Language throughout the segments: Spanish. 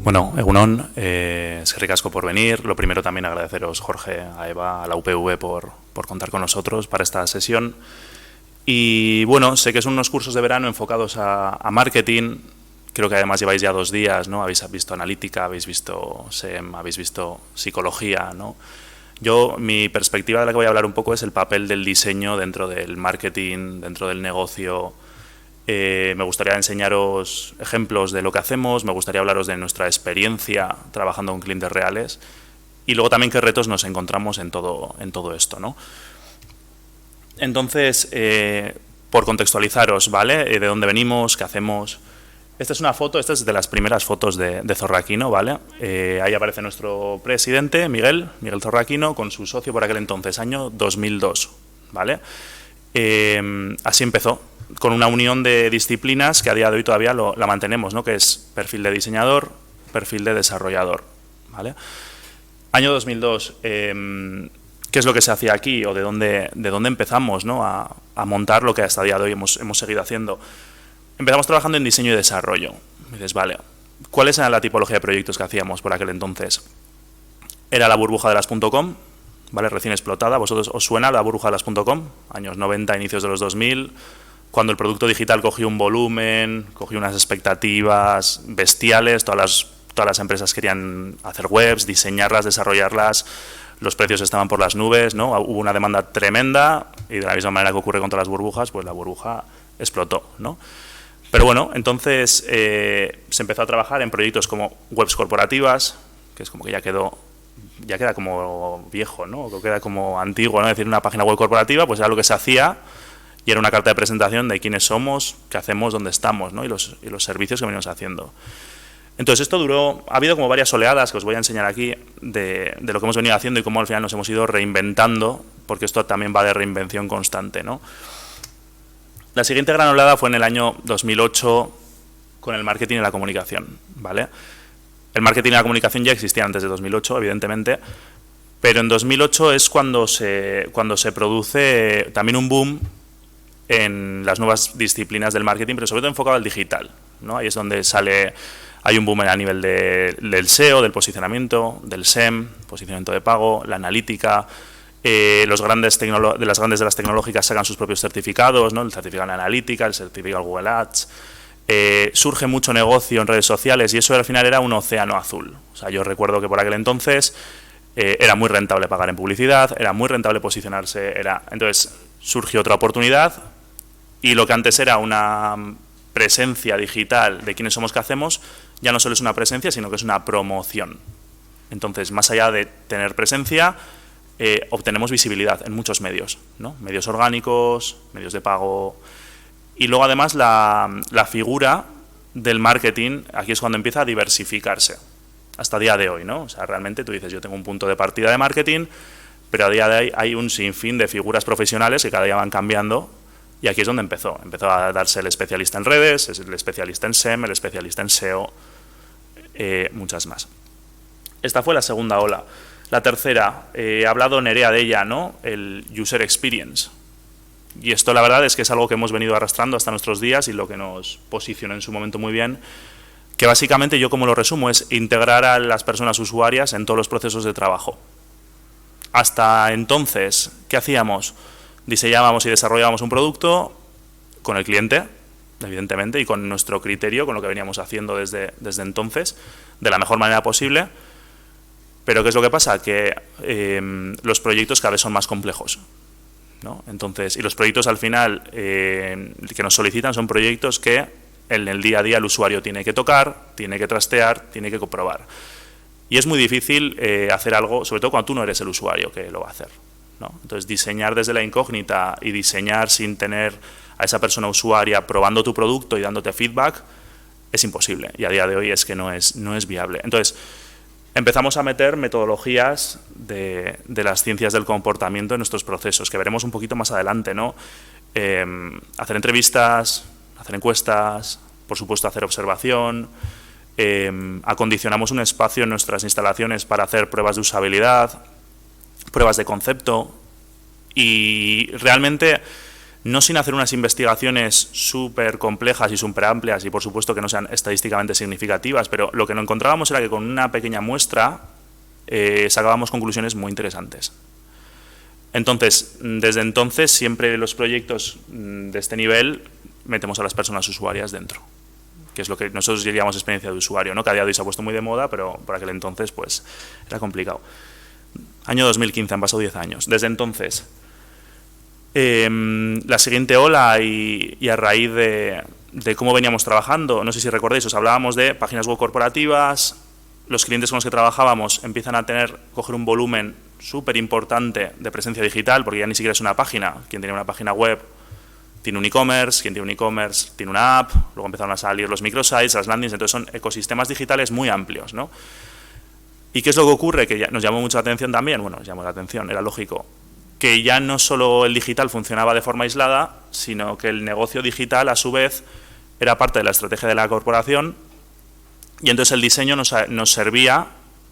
Bueno, Egunon, eskerrik asko por venir. Lo primero también agradeceros, Jorge, a Eva, a la UPV por contar con nosotros para esta sesión. Y bueno, sé que son unos cursos de verano enfocados a marketing. Creo que además lleváis ya 2 días, ¿no? Habéis visto analítica, habéis visto SEM, habéis visto psicología, ¿no? Mi perspectiva de la que voy a hablar un poco es el papel del diseño dentro del marketing, dentro del negocio. Me gustaría enseñaros ejemplos de lo que hacemos, me gustaría hablaros de nuestra experiencia trabajando con clientes reales y luego también qué retos nos encontramos en todo esto, ¿no? Entonces, por contextualizaros, ¿vale? De dónde venimos, qué hacemos. Esta es una foto, esta es de las primeras fotos de Zorraquino, ¿vale? Ahí aparece nuestro presidente, Miguel Zorraquino, con su socio por aquel entonces, año 2002, ¿vale? Así empezó, con una unión de disciplinas que a día de hoy todavía la mantenemos, ¿no? Que es perfil de diseñador, perfil de desarrollador, ¿vale? Año 2002, ¿qué es lo que se hacía aquí o de dónde empezamos, ¿no? a montar lo que hasta el día de hoy hemos seguido haciendo? Empezamos trabajando en diseño y desarrollo. Me dices, vale, ¿cuál era la tipología de proyectos que hacíamos por aquel entonces? Era la burbuja de las .com, ¿vale? Recién explotada. ¿Vosotros os suena la burbuja de las .com? Años 90, inicios de los 2000, cuando el producto digital cogió un volumen, cogió unas expectativas bestiales, todas las empresas querían hacer webs, diseñarlas, desarrollarlas, los precios estaban por las nubes, ¿no? Hubo una demanda tremenda y de la misma manera que ocurre con todas las burbujas, pues la burbuja explotó, ¿no? Pero bueno, entonces se empezó a trabajar en proyectos como webs corporativas, que es como que ya queda como viejo, ¿no? O queda como antiguo, ¿no? Es decir, una página web corporativa, pues era lo que se hacía y era una carta de presentación de quiénes somos, qué hacemos, dónde estamos, ¿no? Y los servicios que venimos haciendo. Entonces esto ha habido como varias oleadas que os voy a enseñar aquí de lo que hemos venido haciendo y cómo al final nos hemos ido reinventando, porque esto también va de reinvención constante, ¿no? La siguiente gran oleada fue en el año 2008 con el marketing y la comunicación, ¿vale? El marketing y la comunicación ya existían antes de 2008, evidentemente, pero en 2008 es cuando se produce también un boom en las nuevas disciplinas del marketing, pero sobre todo enfocado al digital, ¿no? Ahí es donde hay un boom a nivel del SEO, del posicionamiento, del SEM, posicionamiento de pago, la analítica. Las grandes de las tecnológicas sacan sus propios certificados, ¿no? El certificado en analítica, el certificado Google Ads. Surge mucho negocio en redes sociales y eso al final era un océano azul. O sea, yo recuerdo que por aquel entonces era muy rentable pagar en publicidad, era muy rentable posicionarse, entonces surgió otra oportunidad y lo que antes era una presencia digital de quiénes somos, qué hacemos, ya no solo es una presencia, sino que es una promoción. Entonces, más allá de tener presencia, obtenemos visibilidad en muchos medios, ¿no? Medios orgánicos, medios de pago. Y luego, además, la figura del marketing, aquí es cuando empieza a diversificarse, hasta el día de hoy, ¿no? O sea, realmente tú dices, yo tengo un punto de partida de marketing, pero a día de hoy hay un sinfín de figuras profesionales que cada día van cambiando. Y aquí es donde empezó a darse el especialista en redes, el especialista en SEM, el especialista en SEO, muchas más. Esta fue la segunda ola. La tercera, ha hablado Nerea de ella, ¿no? El User Experience. Y esto la verdad es que es algo que hemos venido arrastrando hasta nuestros días y lo que nos posicionó en su momento muy bien, que básicamente yo como lo resumo es integrar a las personas usuarias en todos los procesos de trabajo. Hasta entonces, ¿qué hacíamos? Diseñábamos y desarrollábamos un producto con el cliente, evidentemente, y con nuestro criterio, con lo que veníamos haciendo desde entonces, de la mejor manera posible. Pero ¿qué es lo que pasa? Que los proyectos cada vez son más complejos, ¿no? Entonces, y los proyectos al final que nos solicitan son proyectos que en el día a día el usuario tiene que tocar, tiene que trastear, tiene que comprobar. Y es muy difícil hacer algo, sobre todo cuando tú no eres el usuario que lo va a hacer, ¿no? Entonces, diseñar desde la incógnita y diseñar sin tener a esa persona usuaria probando tu producto y dándote feedback es imposible. Y a día de hoy es que no es viable. Entonces, empezamos a meter metodologías de las ciencias del comportamiento en nuestros procesos, que veremos un poquito más adelante, ¿no? Hacer entrevistas, hacer encuestas, por supuesto hacer observación. Acondicionamos un espacio en nuestras instalaciones para hacer pruebas de usabilidad, pruebas de concepto y realmente no sin hacer unas investigaciones súper complejas y súper amplias y por supuesto que no sean estadísticamente significativas, pero lo que nos encontrábamos era que con una pequeña muestra sacábamos conclusiones muy interesantes. Entonces, desde entonces, siempre los proyectos de este nivel metemos a las personas usuarias dentro, que es lo que nosotros diríamos experiencia de usuario, ¿no? Que a día de hoy se ha puesto muy de moda, pero por aquel entonces pues era complicado. Año 2015, han pasado 10 años. Desde entonces, la siguiente ola y a raíz de cómo veníamos trabajando, no sé si recordáis, os hablábamos de páginas web corporativas, los clientes con los que trabajábamos empiezan a coger un volumen súper importante de presencia digital, porque ya ni siquiera es una página. Quien tiene una página web tiene un e-commerce, quien tiene un e-commerce tiene una app, luego empezaron a salir los microsites, las landings, entonces son ecosistemas digitales muy amplios, ¿no? ¿Y qué es lo que ocurre? Que ya nos llamó mucho la atención también, bueno, nos llamó la atención, era lógico, que ya no solo el digital funcionaba de forma aislada, sino que el negocio digital, a su vez, era parte de la estrategia de la corporación, y entonces el diseño nos servía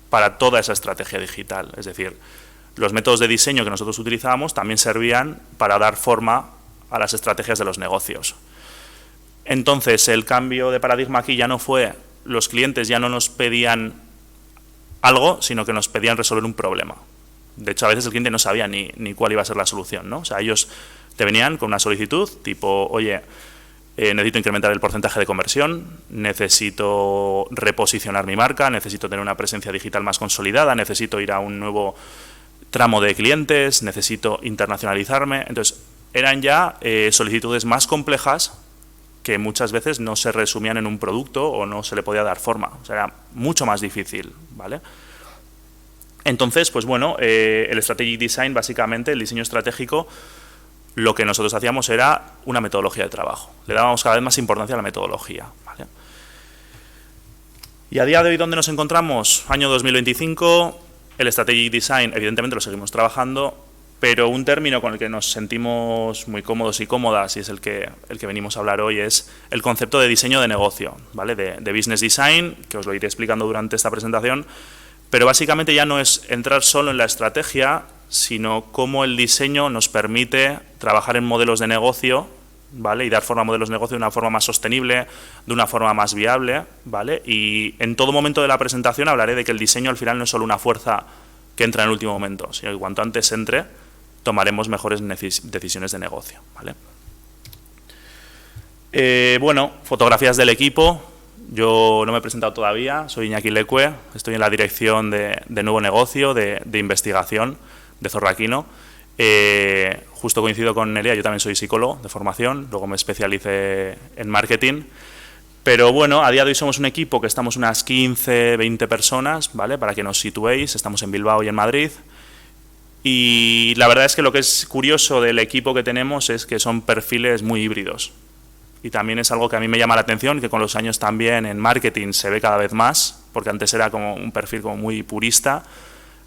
para toda esa estrategia digital. Es decir, los métodos de diseño que nosotros utilizábamos también servían para dar forma a las estrategias de los negocios. Entonces, el cambio de paradigma aquí ya no fue, los clientes ya no nos pedían algo, sino que nos pedían resolver un problema. De hecho, a veces el cliente no sabía ni cuál iba a ser la solución, ¿no? O sea, ellos te venían con una solicitud tipo, oye, necesito incrementar el porcentaje de conversión, necesito reposicionar mi marca, necesito tener una presencia digital más consolidada, necesito ir a un nuevo tramo de clientes, necesito internacionalizarme. Entonces, eran ya solicitudes más complejas que muchas veces no se resumían en un producto o no se le podía dar forma. O sea, era mucho más difícil, ¿vale? Entonces, pues bueno, el Strategic Design, básicamente, el diseño estratégico, lo que nosotros hacíamos era una metodología de trabajo. Le dábamos cada vez más importancia a la metodología, ¿vale? Y a día de hoy, ¿dónde nos encontramos? Año 2025, el Strategic Design, evidentemente lo seguimos trabajando, pero un término con el que nos sentimos muy cómodos y cómodas, y es el que venimos a hablar hoy, es el concepto de diseño de negocio, ¿vale? De Business Design, que os lo iré explicando durante esta presentación, pero básicamente ya no es entrar solo en la estrategia, sino cómo el diseño nos permite trabajar en modelos de negocio, ¿vale? Y dar forma a modelos de negocio de una forma más sostenible, de una forma más viable, ¿vale? Y en todo momento de la presentación hablaré de que el diseño al final no es solo una fuerza que entra en el último momento, sino que cuanto antes entre, tomaremos mejores decisiones de negocio, ¿vale? Bueno, fotografías del equipo. Yo no me he presentado todavía, soy Iñaki Lecue, estoy en la dirección de nuevo negocio, de investigación de Zorraquino. Justo coincido con Nelia, yo también soy psicólogo de formación, luego me especialicé en marketing. Pero bueno, a día de hoy somos un equipo que estamos unas 15, 20 personas, ¿vale? Para que nos situéis, estamos en Bilbao y en Madrid. Y la verdad es que lo que es curioso del equipo que tenemos es que son perfiles muy híbridos. Y también es algo que a mí me llama la atención, que con los años también en marketing se ve cada vez más, porque antes era como un perfil como muy purista,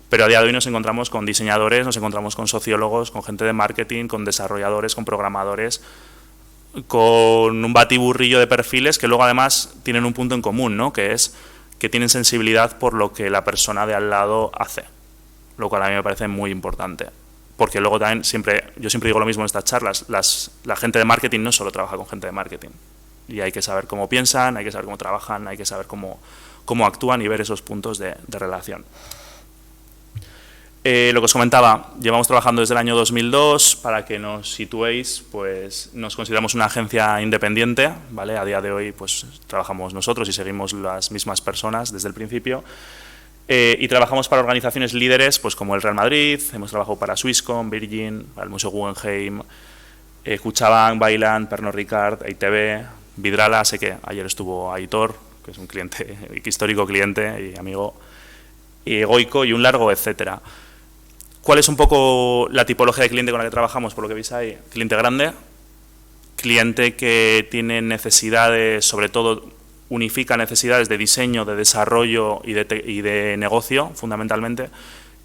pero a día de hoy nos encontramos con diseñadores, nos encontramos con sociólogos, con gente de marketing, con desarrolladores, con programadores, con un batiburrillo de perfiles que luego además tienen un punto en común, ¿no? Que es que tienen sensibilidad por lo que la persona de al lado hace, lo cual a mí me parece muy importante. Porque luego también, yo siempre digo lo mismo en estas charlas, la gente de marketing no solo trabaja con gente de marketing. Y hay que saber cómo piensan, hay que saber cómo trabajan, hay que saber cómo actúan y ver esos puntos de relación. Lo que os comentaba, llevamos trabajando desde el año 2002, para que nos situéis, pues nos consideramos una agencia independiente, ¿vale? A día de hoy pues trabajamos nosotros y seguimos las mismas personas desde el principio. Y trabajamos para organizaciones líderes pues como el Real Madrid, hemos trabajado para Swisscom, Virgin, el Museo Guggenheim, Cuchabank, Bailan, Pernod Ricard, ITV, Vidrala, sé que ayer estuvo Aitor, que es un cliente, histórico cliente y amigo, y Goico y un largo etcétera. ¿Cuál es un poco la tipología de cliente con la que trabajamos? Por lo que veis ahí, cliente grande, cliente que tiene necesidades, sobre todo unifica necesidades de diseño, de desarrollo y de negocio, fundamentalmente.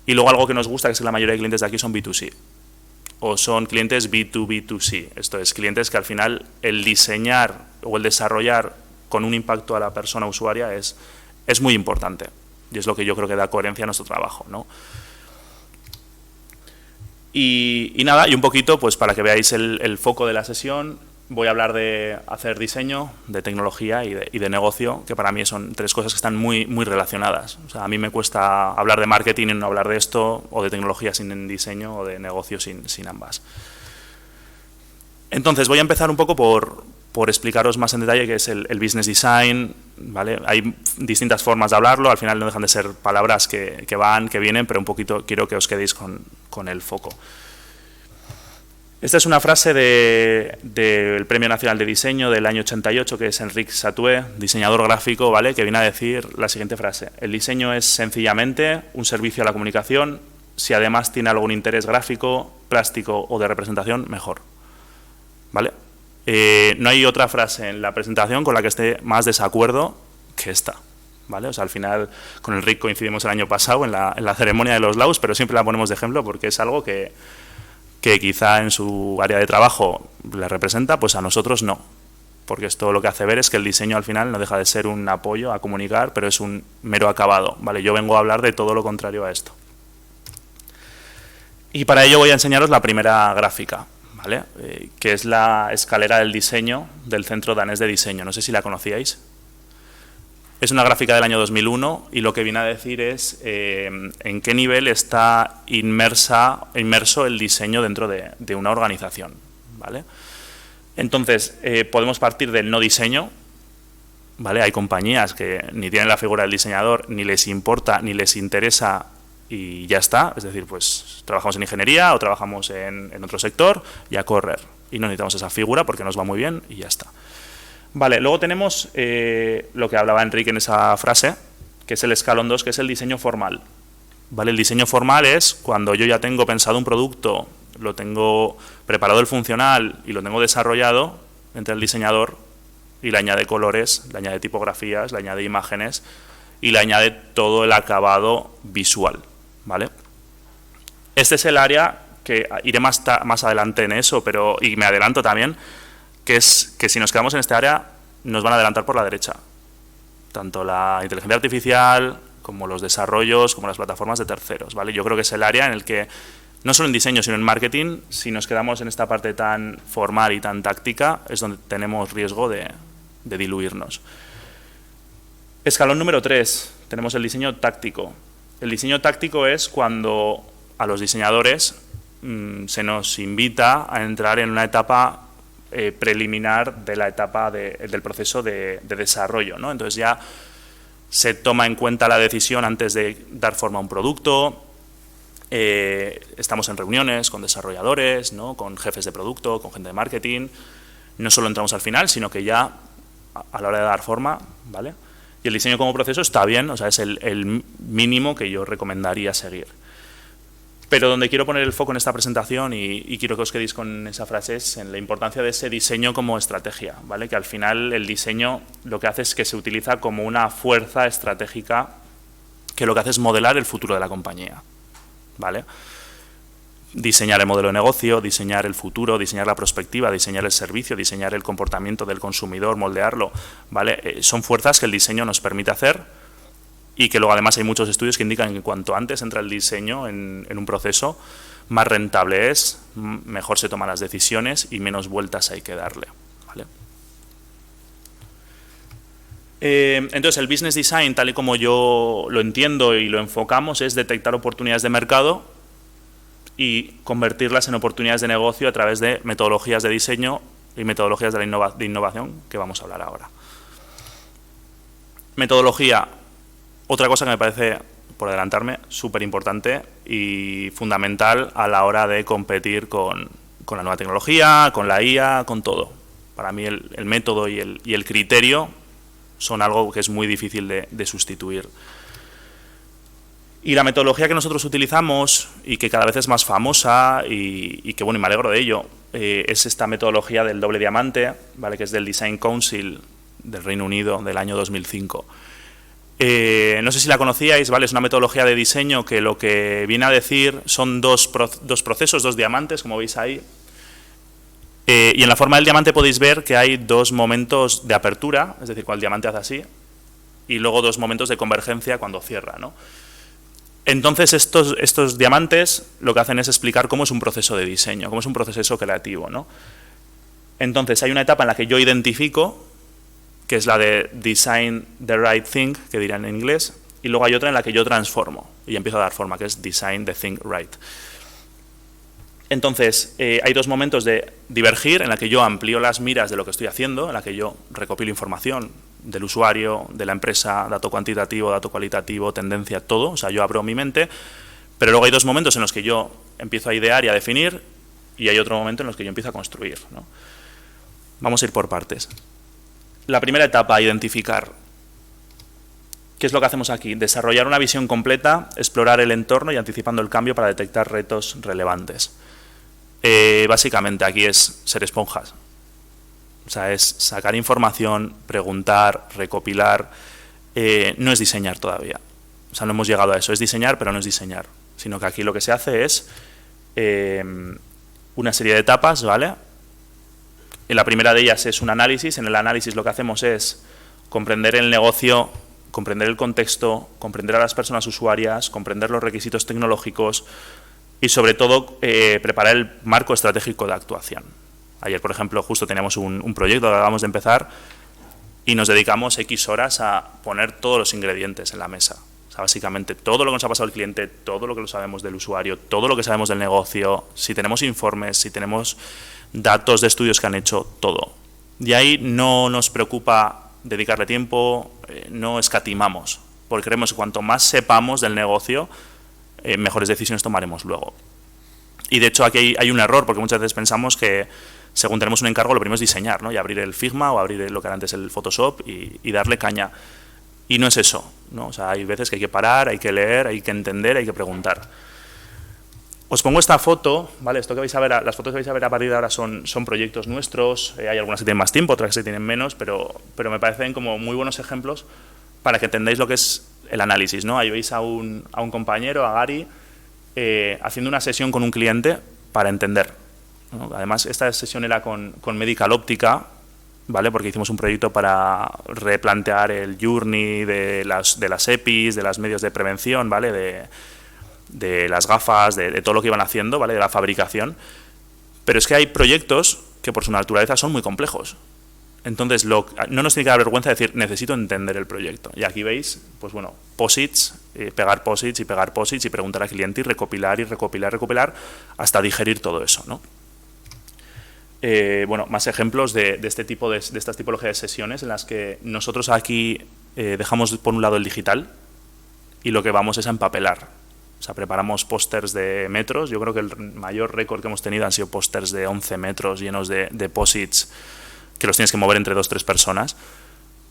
Y luego algo que nos gusta, que es que la mayoría de clientes de aquí son B2C. O son clientes B2B2C. Esto es, clientes que al final el diseñar o el desarrollar con un impacto a la persona usuaria es muy importante. Y es lo que yo creo que da coherencia a nuestro trabajo, ¿no? Y nada, y un poquito, pues para que veáis el foco de la sesión, voy a hablar de hacer diseño, de tecnología y de negocio, que para mí son tres cosas que están muy relacionadas. O sea, a mí me cuesta hablar de marketing y no hablar de esto, o de tecnología sin diseño, o de negocio sin ambas. Entonces, voy a empezar un poco por explicaros más en detalle qué es el business design, ¿vale? Hay distintas formas de hablarlo, al final no dejan de ser palabras que van, que vienen, pero un poquito quiero que os quedéis con el foco. Esta es una frase del Premio Nacional de Diseño del año 88, que es Enric Satoué, diseñador gráfico, ¿vale?, que viene a decir la siguiente frase: el diseño es sencillamente un servicio a la comunicación, si además tiene algún interés gráfico, plástico o de representación, mejor. ¿Vale? No hay otra frase en la presentación con la que esté más desacuerdo que esta. ¿Vale? O sea, al final con Enric coincidimos el año pasado en la ceremonia de los Laus, pero siempre la ponemos de ejemplo porque es algo que quizá en su área de trabajo le representa, pues a nosotros no. Porque esto lo que hace ver es que el diseño al final no deja de ser un apoyo a comunicar, pero es un mero acabado. ¿Vale? Yo vengo a hablar de todo lo contrario a esto. Y para ello voy a enseñaros la primera gráfica, ¿vale? Que es la escalera del diseño del Centro Danés de Diseño. No sé si la conocíais. Es una gráfica del año 2001 y lo que viene a decir es en qué nivel está inmerso el diseño dentro de una organización, ¿vale? Entonces, podemos partir del no diseño, ¿vale? Hay compañías que ni tienen la figura del diseñador, ni les importa, ni les interesa y ya está. Es decir, pues trabajamos en ingeniería o trabajamos en otro sector y a correr. Y no necesitamos esa figura porque nos va muy bien y ya está. Vale, luego tenemos lo que hablaba Enric en esa frase, que es el escalón 2, que es el diseño formal. ¿Vale? El diseño formal es cuando yo ya tengo pensado un producto, lo tengo preparado el funcional y lo tengo desarrollado, entra el diseñador y le añade colores, le añade tipografías, le añade imágenes y le añade todo el acabado visual. ¿Vale? Este es el área que iré más adelante en eso, y me adelanto también, que es que si nos quedamos en esta área nos van a adelantar por la derecha, tanto la inteligencia artificial como los desarrollos, como las plataformas de terceros, ¿vale? Yo creo que es el área en el que, no solo en diseño, sino en marketing, si nos quedamos en esta parte tan formal y tan táctica, es donde tenemos riesgo de diluirnos. Escalón número 3, tenemos el diseño táctico. El diseño táctico es cuando a los diseñadores se nos invita a entrar en una etapa preliminar de la etapa del proceso de desarrollo, ¿no? Entonces ya se toma en cuenta la decisión antes de dar forma a un producto, estamos en reuniones con desarrolladores, ¿no?, con jefes de producto, con gente de marketing, no solo entramos al final, sino que ya a la hora de dar forma, ¿vale? Y el diseño como proceso está bien, o sea, es el mínimo que yo recomendaría seguir. Pero donde quiero poner el foco en esta presentación y quiero que os quedéis con esa frase es en la importancia de ese diseño como estrategia, ¿vale? Que al final el diseño lo que hace es que se utiliza como una fuerza estratégica que lo que hace es modelar el futuro de la compañía, ¿vale? Diseñar el modelo de negocio, diseñar el futuro, diseñar la perspectiva, diseñar el servicio, diseñar el comportamiento del consumidor, moldearlo, ¿vale? Son fuerzas que el diseño nos permite hacer. Y que luego además hay muchos estudios que indican que cuanto antes entra el diseño en un proceso, más rentable es, mejor se toman las decisiones y menos vueltas hay que darle, ¿vale? Entonces el business design, tal y como yo lo entiendo y lo enfocamos, es detectar oportunidades de mercado y convertirlas en oportunidades de negocio a través de metodologías de diseño y metodologías de innovación que vamos a hablar ahora. Metodología. Otra cosa que me parece, por adelantarme, súper importante y fundamental a la hora de competir con la nueva tecnología, con la IA, con todo. Para mí el método y el criterio son algo que es muy difícil de sustituir. Y la metodología que nosotros utilizamos y que cada vez es más famosa y que, bueno, y me alegro de ello, es esta metodología del doble diamante, ¿vale?, que es del Design Council del Reino Unido del año 2005. No sé si la conocíais, ¿vale? Es una metodología de diseño que lo que viene a decir son dos procesos, dos diamantes, como veis ahí. Y en la forma del diamante podéis ver que hay dos momentos de apertura, es decir, cuando el diamante hace así, y luego dos momentos de convergencia cuando cierra, ¿no? Entonces, estos diamantes lo que hacen es explicar cómo es un proceso de diseño, cómo es un proceso creativo, ¿no? Entonces, hay una etapa en la que yo identifico, que es la de design the right thing, que dirán en inglés, y luego hay otra en la que yo transformo y empiezo a dar forma, que es design the thing right. Entonces, hay dos momentos de divergir, en la que yo amplío las miras de lo que estoy haciendo, en la que yo recopilo información del usuario, de la empresa, dato cuantitativo, dato cualitativo, tendencia, todo, o sea, yo abro mi mente, pero luego hay dos momentos en los que yo empiezo a idear y a definir, y hay otro momento en los que yo empiezo a construir, ¿no? Vamos a ir por partes. La primera etapa, identificar. ¿Qué es lo que hacemos aquí? Desarrollar una visión completa, explorar el entorno y anticipando el cambio para detectar retos relevantes. Básicamente aquí es ser esponjas. O sea, es sacar información, preguntar, recopilar. No es diseñar todavía. O sea, no hemos llegado a eso. Es diseñar, pero no es diseñar. Sino que aquí lo que se hace es una serie de etapas, ¿vale? Y la primera de ellas es un análisis. En el análisis lo que hacemos es comprender el negocio, comprender el contexto, comprender a las personas usuarias, comprender los requisitos tecnológicos y, sobre todo, preparar el marco estratégico de actuación. Ayer, por ejemplo, justo teníamos un proyecto que acabamos de empezar y nos dedicamos X horas a poner todos los ingredientes en la mesa. O sea, básicamente todo lo que nos ha pasado al cliente, todo lo que lo sabemos del usuario, todo lo que sabemos del negocio, si tenemos informes, si tenemos datos de estudios que han hecho, todo. De ahí no nos preocupa dedicarle tiempo, no escatimamos, porque creemos que cuanto más sepamos del negocio, mejores decisiones tomaremos luego. Y de hecho aquí hay un error, porque muchas veces pensamos que según tenemos un encargo, lo primero es diseñar, ¿no? Y abrir el Figma o abrir lo que era antes el Photoshop y darle caña. Y no es eso, ¿no? O sea, hay veces que hay que parar, hay que leer, hay que entender, hay que preguntar. Os pongo esta foto, ¿vale? Esto que vais a ver, las fotos que vais a ver a partir de ahora son proyectos nuestros. Hay algunas que tienen más tiempo, otras que tienen menos, pero me parecen como muy buenos ejemplos para que entendáis lo que es el análisis, ¿no? Ahí veis a un compañero, a Gary, haciendo una sesión con un cliente para entender, ¿no? Además, esta sesión era con Medical Óptica, ¿vale? Porque hicimos un proyecto para replantear el journey de las EPIs, de los medios de prevención, ¿vale? De las gafas, de todo lo que iban haciendo, ¿vale? De la fabricación. Pero es que hay proyectos que por su naturaleza son muy complejos. Entonces, no nos tiene que dar vergüenza decir, necesito entender el proyecto. Y aquí veis, pues bueno, posits, pegar posits y pegar posits y preguntar al cliente y recopilar, hasta digerir todo eso, ¿no? Bueno, más ejemplos de este tipo de estas tipologías de sesiones en las que nosotros aquí dejamos por un lado el digital y lo que vamos es a empapelar. O sea, preparamos pósters de metros. Yo creo que el mayor récord que hemos tenido han sido pósters de 11 metros llenos de posits que los tienes que mover entre 2 o 3 personas.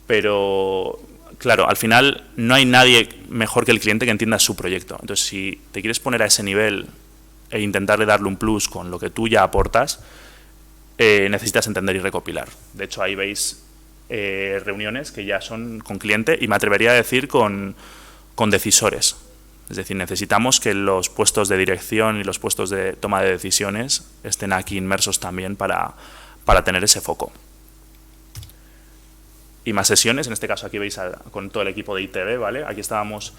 Pero, claro, al final no hay nadie mejor que el cliente que entienda su proyecto. Entonces, si te quieres poner a ese nivel e intentarle darle un plus con lo que tú ya aportas, necesitas entender y recopilar. De hecho, ahí veis reuniones que ya son con cliente y me atrevería a decir con decisores. Es decir, necesitamos que los puestos de dirección y los puestos de toma de decisiones estén aquí inmersos también para tener ese foco. Y más sesiones, en este caso aquí veis con todo el equipo de ITV, ¿vale? Aquí estábamos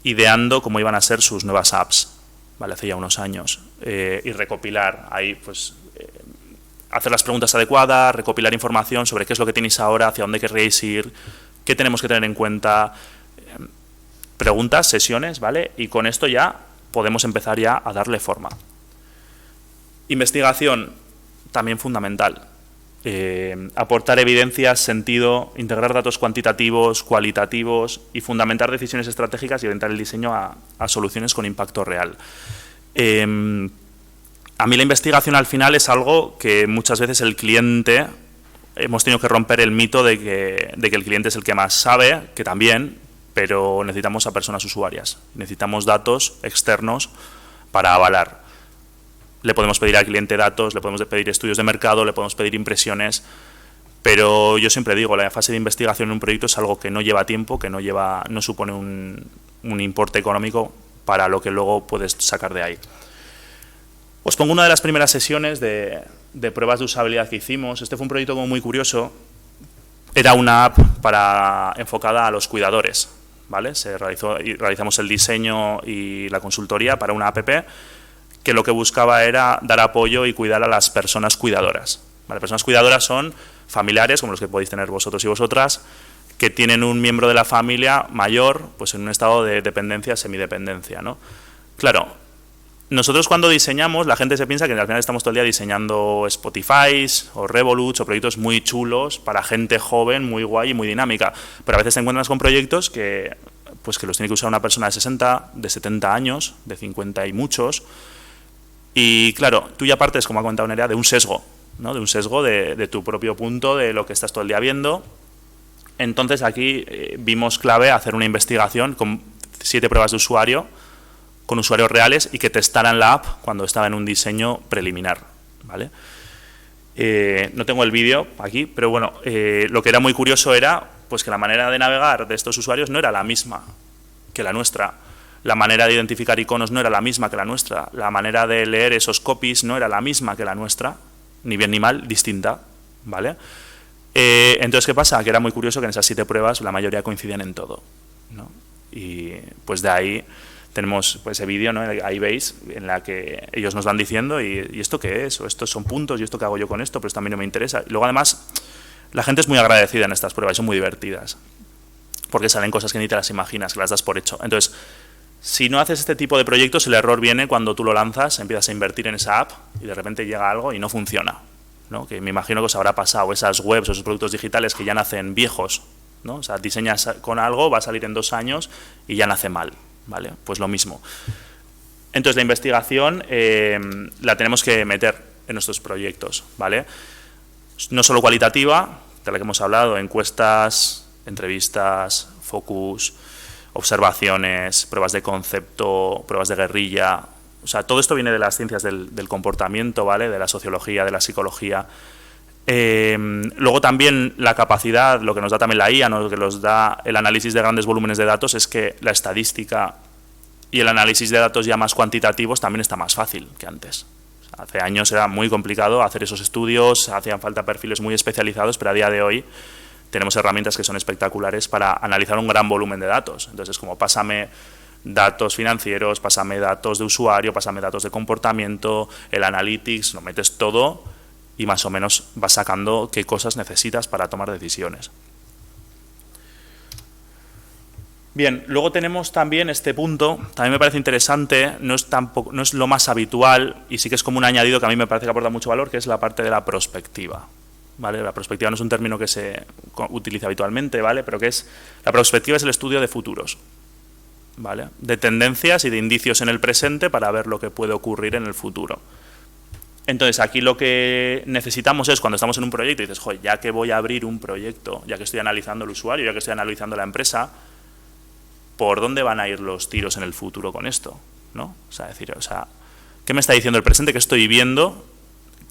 ideando cómo iban a ser sus nuevas apps, ¿vale? Hace ya unos años. Y recopilar ahí, pues, hacer las preguntas adecuadas, recopilar información sobre qué es lo que tenéis ahora, hacia dónde querréis ir, qué tenemos que tener en cuenta. Preguntas, sesiones, ¿vale? Y con esto ya podemos empezar ya a darle forma. Investigación, también fundamental. Aportar evidencias, sentido, integrar datos cuantitativos, cualitativos y fundamentar decisiones estratégicas y orientar el diseño a soluciones con impacto real. A mí la investigación al final es algo que muchas veces el cliente, hemos tenido que romper el mito de que el cliente es el que más sabe, que también, pero necesitamos a personas usuarias, necesitamos datos externos para avalar. Le podemos pedir al cliente datos, le podemos pedir estudios de mercado, le podemos pedir impresiones, pero yo siempre digo, la fase de investigación en un proyecto es algo que no lleva tiempo, que no supone un importe económico para lo que luego puedes sacar de ahí. Os pongo una de las primeras sesiones de pruebas de usabilidad que hicimos. Este fue un proyecto como muy curioso. Era una app enfocada a los cuidadores, ¿vale? Realizamos el diseño y la consultoría para una app que lo que buscaba era dar apoyo y cuidar a las personas cuidadoras. ¿Vale? Personas cuidadoras son familiares, como los que podéis tener vosotros y vosotras, que tienen un miembro de la familia mayor, pues en un estado de dependencia, semidependencia, ¿no? Claro, nosotros cuando diseñamos, la gente se piensa que al final estamos todo el día diseñando Spotify o Revolut o proyectos muy chulos para gente joven, muy guay y muy dinámica. Pero a veces te encuentras con proyectos que, pues que los tiene que usar una persona de 60, de 70 años, de 50 y muchos. Y claro, tú ya partes, como ha comentado Nerea, de un sesgo, ¿no? De un sesgo de tu propio punto, de lo que estás todo el día viendo. Entonces aquí vimos clave hacer una investigación con 7 pruebas de usuario, con usuarios reales y que testaran la app cuando estaba en un diseño preliminar, ¿vale? No tengo el vídeo aquí, pero bueno, lo que era muy curioso era pues que la manera de navegar de estos usuarios no era la misma que la nuestra. La manera de identificar iconos no era la misma que la nuestra. La manera de leer esos copies no era la misma que la nuestra, ni bien ni mal, distinta, ¿vale? Entonces, ¿qué pasa? Que era muy curioso que en esas 7 pruebas la mayoría coincidían en todo, ¿no? Y pues de ahí tenemos pues, ese vídeo, ¿no? Ahí veis en la que ellos nos van diciendo ¿y esto qué es? O estos son puntos, ¿y esto qué hago yo con esto? Pero esto a mí no me interesa. Y luego además la gente es muy agradecida en estas pruebas, son muy divertidas, porque salen cosas que ni te las imaginas, que las das por hecho. Entonces, si no haces este tipo de proyectos, el error viene cuando tú lo lanzas, empiezas a invertir en esa app y de repente llega algo y no funciona, ¿no? Que me imagino que os habrá pasado, esas webs o esos productos digitales que ya nacen viejos, ¿no? O sea, diseñas con algo, va a salir en 2 años y ya nace mal, ¿vale? Pues lo mismo. Entonces la investigación la tenemos que meter en nuestros proyectos, ¿vale? No solo cualitativa, de la que hemos hablado, encuestas, entrevistas, focus, observaciones, pruebas de concepto, pruebas de guerrilla. O sea, todo esto viene de las ciencias del comportamiento, ¿vale? De la sociología, de la psicología. Luego también la capacidad, lo que nos da también la IA, ¿no? Lo que nos da el análisis de grandes volúmenes de datos es que la estadística y el análisis de datos ya más cuantitativos también está más fácil que antes. O sea, hace años era muy complicado hacer esos estudios, hacían falta perfiles muy especializados, pero a día de hoy tenemos herramientas que son espectaculares para analizar un gran volumen de datos. Entonces, como pásame datos financieros, pásame datos de usuario, pásame datos de comportamiento, el analytics, lo metes todo y más o menos vas sacando qué cosas necesitas para tomar decisiones. Bien, luego tenemos también este punto, también me parece interesante, no es lo más habitual y sí que es como un añadido que a mí me parece que aporta mucho valor, que es la parte de la prospectiva. ¿Vale? La prospectiva no es un término que se utiliza habitualmente, ¿vale? Pero la prospectiva es el estudio de futuros, ¿vale? De tendencias y de indicios en el presente para ver lo que puede ocurrir en el futuro. Entonces, aquí lo que necesitamos es, cuando estamos en un proyecto y dices, joder, ya que voy a abrir un proyecto, ya que estoy analizando el usuario, ya que estoy analizando la empresa, ¿por dónde van a ir los tiros en el futuro con esto? ¿No? O sea, ¿qué me está diciendo el presente? ¿Qué estoy viendo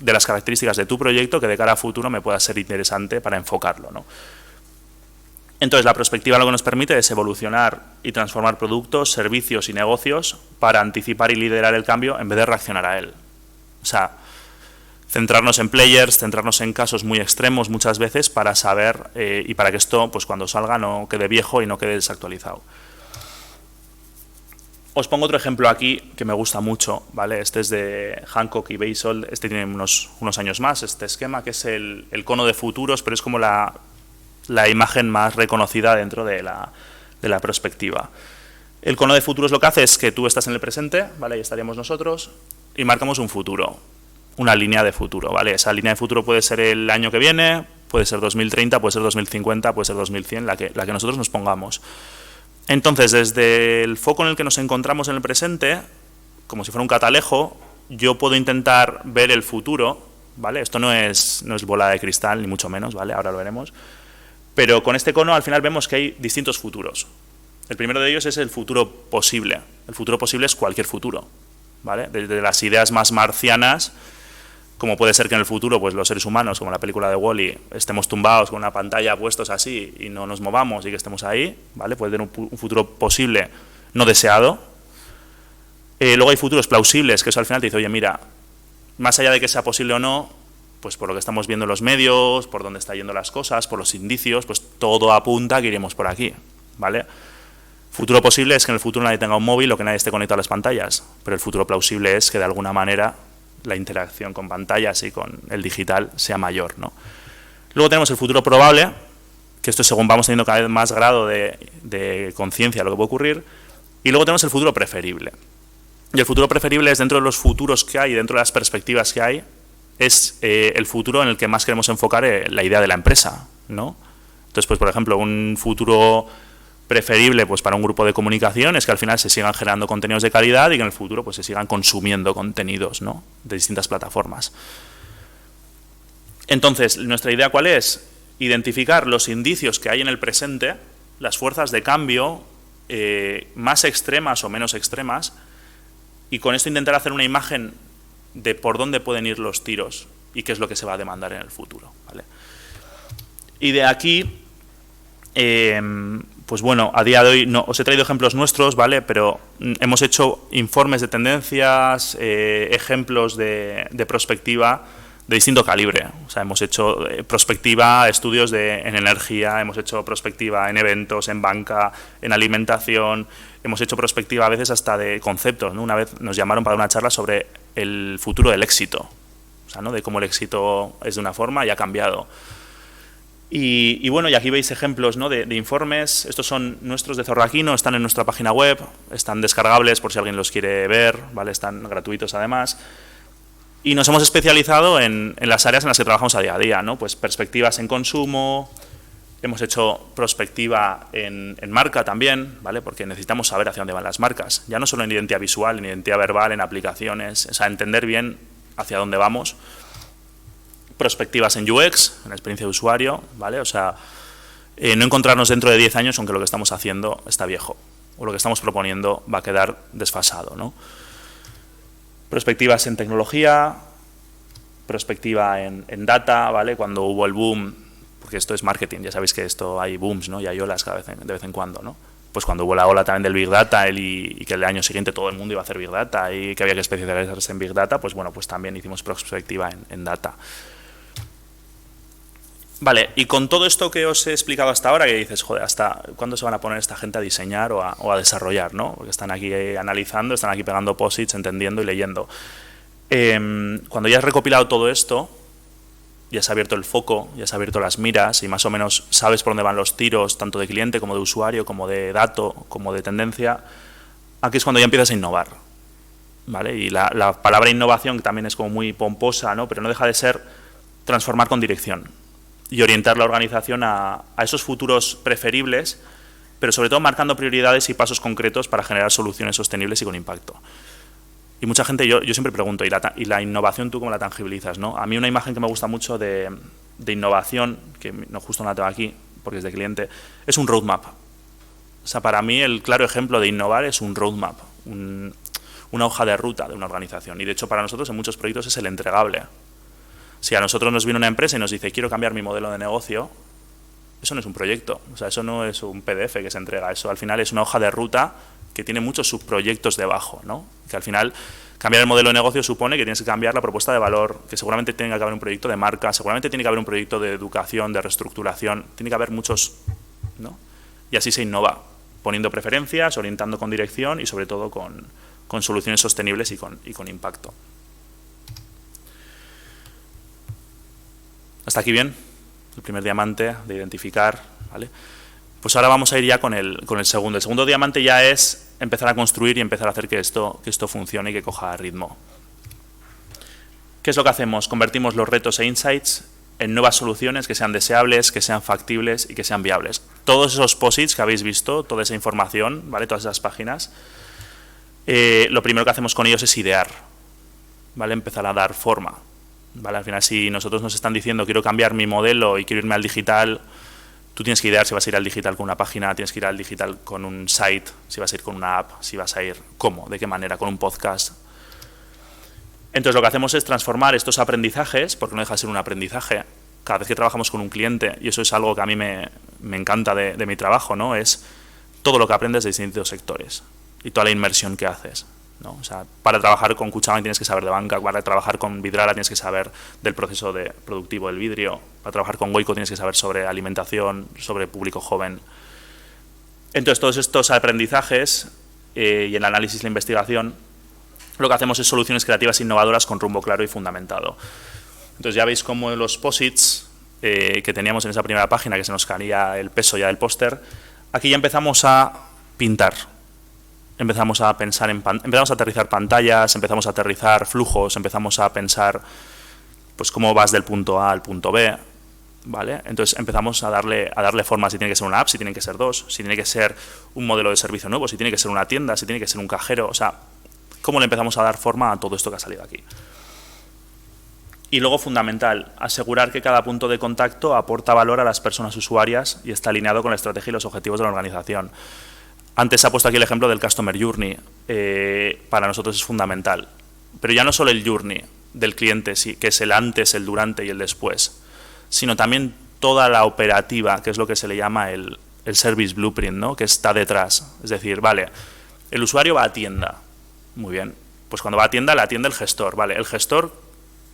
de las características de tu proyecto que de cara a futuro me pueda ser interesante para enfocarlo, ¿no? Entonces, la prospectiva lo que nos permite es evolucionar y transformar productos, servicios y negocios para anticipar y liderar el cambio en vez de reaccionar a él. O sea, centrarnos en players, centrarnos en casos muy extremos muchas veces para saber y para que esto, pues cuando salga, no quede viejo y no quede desactualizado. Os pongo otro ejemplo aquí que me gusta mucho, ¿vale? Este es de Hancock y Beisold, este tiene unos años más, este esquema que es el cono de futuros, pero es como la imagen más reconocida dentro de la perspectiva. El cono de futuros lo que hace es que tú estás en el presente, ¿vale? Ahí estaríamos nosotros, y marcamos un futuro, una línea de futuro, ¿vale? Esa línea de futuro puede ser el año que viene, puede ser 2030, puede ser 2050, puede ser 2100, la que nosotros nos pongamos. Entonces, desde el foco en el que nos encontramos en el presente, como si fuera un catalejo, yo puedo intentar ver el futuro, ¿vale? Esto no es bola de cristal, ni mucho menos, ¿vale? Ahora lo veremos. Pero con este cono al final vemos que hay distintos futuros. El primero de ellos es el futuro posible. El futuro posible es cualquier futuro, ¿vale? Desde las ideas más marcianas, como puede ser que en el futuro pues los seres humanos, como la película de Wall-E, estemos tumbados con una pantalla puestos así y no nos movamos y que estemos ahí, ¿vale? Puede tener un futuro posible no deseado. Luego hay futuros plausibles, que eso al final te dice, oye, mira, más allá de que sea posible o no, pues por lo que estamos viendo en los medios, por dónde están yendo las cosas, por los indicios, pues todo apunta a que iremos por aquí, ¿vale? Futuro posible es que en el futuro nadie tenga un móvil o que nadie esté conectado a las pantallas, pero el futuro plausible es que de alguna manera la interacción con pantallas y con el digital sea mayor, ¿no? Luego tenemos el futuro probable, que esto es según vamos teniendo cada vez más grado de conciencia de lo que puede ocurrir, y luego tenemos el futuro preferible. Y el futuro preferible es, dentro de los futuros que hay, dentro de las perspectivas que hay, es el futuro en el que más queremos enfocar la idea de la empresa, ¿no? Entonces, pues por ejemplo, un futuro preferible pues para un grupo de comunicación es que al final se sigan generando contenidos de calidad y que en el futuro pues se sigan consumiendo contenidos, ¿no?, de distintas plataformas. Entonces, nuestra idea, ¿cuál es? Identificar los indicios que hay en el presente, las fuerzas de cambio más extremas o menos extremas, y con esto intentar hacer una imagen de por dónde pueden ir los tiros y qué es lo que se va a demandar en el futuro, ¿vale? Y de aquí, pues bueno, a día de hoy no, os he traído ejemplos nuestros, ¿vale? Pero hemos hecho informes de tendencias, ejemplos de prospectiva de distinto calibre. O sea, hemos hecho prospectiva, estudios en energía, hemos hecho prospectiva en eventos, en banca, en alimentación, hemos hecho prospectiva a veces hasta de conceptos, ¿no? Una vez nos llamaron para una charla sobre el futuro del éxito, o sea, ¿no?, de cómo el éxito es de una forma y ha cambiado. Y bueno, y aquí veis ejemplos, ¿no?, de informes. Estos son nuestros de Zorraquino, están en nuestra página web, están descargables por si alguien los quiere ver, ¿vale? Están gratuitos además. Y nos hemos especializado en las áreas en las que trabajamos a día, ¿no? Pues perspectivas en consumo, hemos hecho prospectiva en marca también, ¿vale? Porque necesitamos saber hacia dónde van las marcas, ya no solo en identidad visual, en identidad verbal, en aplicaciones, o sea, entender bien hacia dónde vamos. Prospectivas en UX, en experiencia de usuario, ¿vale? O sea, no encontrarnos dentro de 10 años con que lo que estamos haciendo está viejo, o lo que estamos proponiendo va a quedar desfasado, ¿no? Prospectivas en tecnología, prospectiva en data, ¿vale? Cuando hubo el boom, porque esto es marketing, ya sabéis que esto hay booms, ¿no?, y hay olas de vez en cuando, ¿no? Pues cuando hubo la ola también del Big Data y que el año siguiente todo el mundo iba a hacer Big Data y que había que especializarse en Big Data, pues bueno, pues también hicimos prospectiva en data. Vale, y con todo esto que os he explicado hasta ahora, que dices, joder, ¿hasta cuándo se van a poner esta gente a diseñar o a desarrollar, ¿no? Porque están aquí analizando, están aquí pegando posits, entendiendo y leyendo. Cuando ya has recopilado todo esto, ya has abierto el foco, ya has abierto las miras y más o menos sabes por dónde van los tiros, tanto de cliente como de usuario, como de dato, como de tendencia, aquí es cuando ya empiezas a innovar, ¿vale? Y la palabra innovación, que también es como muy pomposa, ¿no?, pero no deja de ser transformar con dirección y orientar la organización a esos futuros preferibles, pero sobre todo marcando prioridades y pasos concretos para generar soluciones sostenibles y con impacto. Y mucha gente, yo siempre pregunto, ¿y la innovación tú cómo la tangibilizas, no? A mí una imagen que me gusta mucho de innovación, que no justo no la tengo aquí porque es de cliente, es un roadmap. O sea, para mí el claro ejemplo de innovar es un roadmap, una hoja de ruta de una organización. Y de hecho para nosotros en muchos proyectos es el entregable. Si a nosotros nos viene una empresa y nos dice quiero cambiar mi modelo de negocio, eso no es un proyecto, o sea, eso no es un PDF que se entrega, eso al final es una hoja de ruta que tiene muchos subproyectos debajo, ¿no? Que al final cambiar el modelo de negocio supone que tienes que cambiar la propuesta de valor, que seguramente tiene que haber un proyecto de marca, seguramente tiene que haber un proyecto de educación, de reestructuración, tiene que haber muchos, ¿no? Y así se innova, poniendo preferencias, orientando con dirección y sobre todo con soluciones sostenibles y con impacto. ¿Hasta aquí bien? El primer diamante de identificar, ¿vale? Pues ahora vamos a ir ya con el segundo. El segundo diamante ya es empezar a construir y empezar a hacer que esto funcione y que coja ritmo. ¿Qué es lo que hacemos? Convertimos los retos e insights en nuevas soluciones que sean deseables, que sean factibles y que sean viables. Todos esos posits que habéis visto, toda esa información, ¿vale?, todas esas páginas, lo primero que hacemos con ellos es idear, ¿vale?, empezar a dar forma. ¿Vale? Al final, si nosotros nos están diciendo quiero cambiar mi modelo y quiero irme al digital, tú tienes que idear si vas a ir al digital con una página, tienes que ir al digital con un site, si vas a ir con una app, si vas a ir cómo, de qué manera, con un podcast. Entonces lo que hacemos es transformar estos aprendizajes, porque no deja de ser un aprendizaje, cada vez que trabajamos con un cliente, y eso es algo que a mí me encanta de mi trabajo, ¿no?, es todo lo que aprendes de distintos sectores y toda la inmersión que haces, ¿no? O sea, para trabajar con Cuchabank tienes que saber de banca, para trabajar con Vidrala tienes que saber del proceso productivo del vidrio, para trabajar con Goico tienes que saber sobre alimentación, sobre público joven. Entonces, todos estos aprendizajes y el análisis y la investigación, lo que hacemos es soluciones creativas innovadoras con rumbo claro y fundamentado. Entonces, ya veis cómo los posits que teníamos en esa primera página, que se nos caía el peso ya del póster, aquí ya empezamos a pintar. Empezamos a pensar empezamos a aterrizar pantallas, empezamos a aterrizar flujos, empezamos a pensar pues cómo vas del punto A al punto B, ¿vale? Entonces empezamos a darle forma, si tiene que ser una app, si tiene que ser dos, si tiene que ser un modelo de servicio nuevo, si tiene que ser una tienda, si tiene que ser un cajero, o sea, cómo le empezamos a dar forma a todo esto que ha salido aquí. Y luego, fundamental, asegurar que cada punto de contacto aporta valor a las personas usuarias y está alineado con la estrategia y los objetivos de la organización. Antes se ha puesto aquí el ejemplo del Customer Journey. Para nosotros es fundamental. Pero ya no solo el journey del cliente, que es el antes, el durante y el después, sino también toda la operativa, que es lo que se le llama el Service Blueprint, ¿no? Que está detrás. Es decir, vale, el usuario va a tienda. Muy bien. Pues cuando va a tienda, la atiende el gestor. Vale, el gestor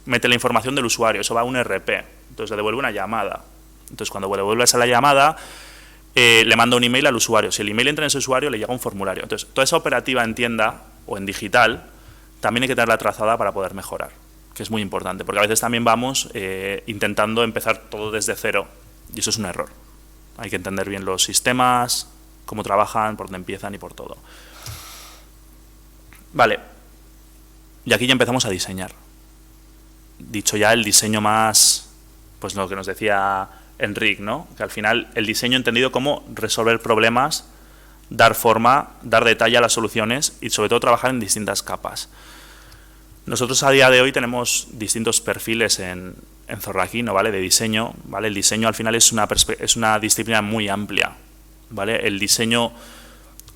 mete la información del usuario, eso va a un ERP. Entonces le devuelve una llamada. Entonces cuando devuelves a la llamada, le manda un email al usuario. Si el email entra en ese usuario, le llega un formulario. Entonces, toda esa operativa en tienda o en digital también hay que tenerla trazada para poder mejorar, que es muy importante, porque a veces también vamos intentando empezar todo desde cero, y eso es un error. Hay que entender bien los sistemas, cómo trabajan, por dónde empiezan y por todo. Vale, y aquí ya empezamos a diseñar. Dicho ya el diseño más, pues lo que nos decía Enric, ¿no? Que al final el diseño entendido como resolver problemas, dar forma, dar detalle a las soluciones y sobre todo trabajar en distintas capas. Nosotros a día de hoy tenemos distintos perfiles en Zorrakino, ¿vale? De diseño, ¿vale? El diseño al final es una disciplina muy amplia, ¿vale? El diseño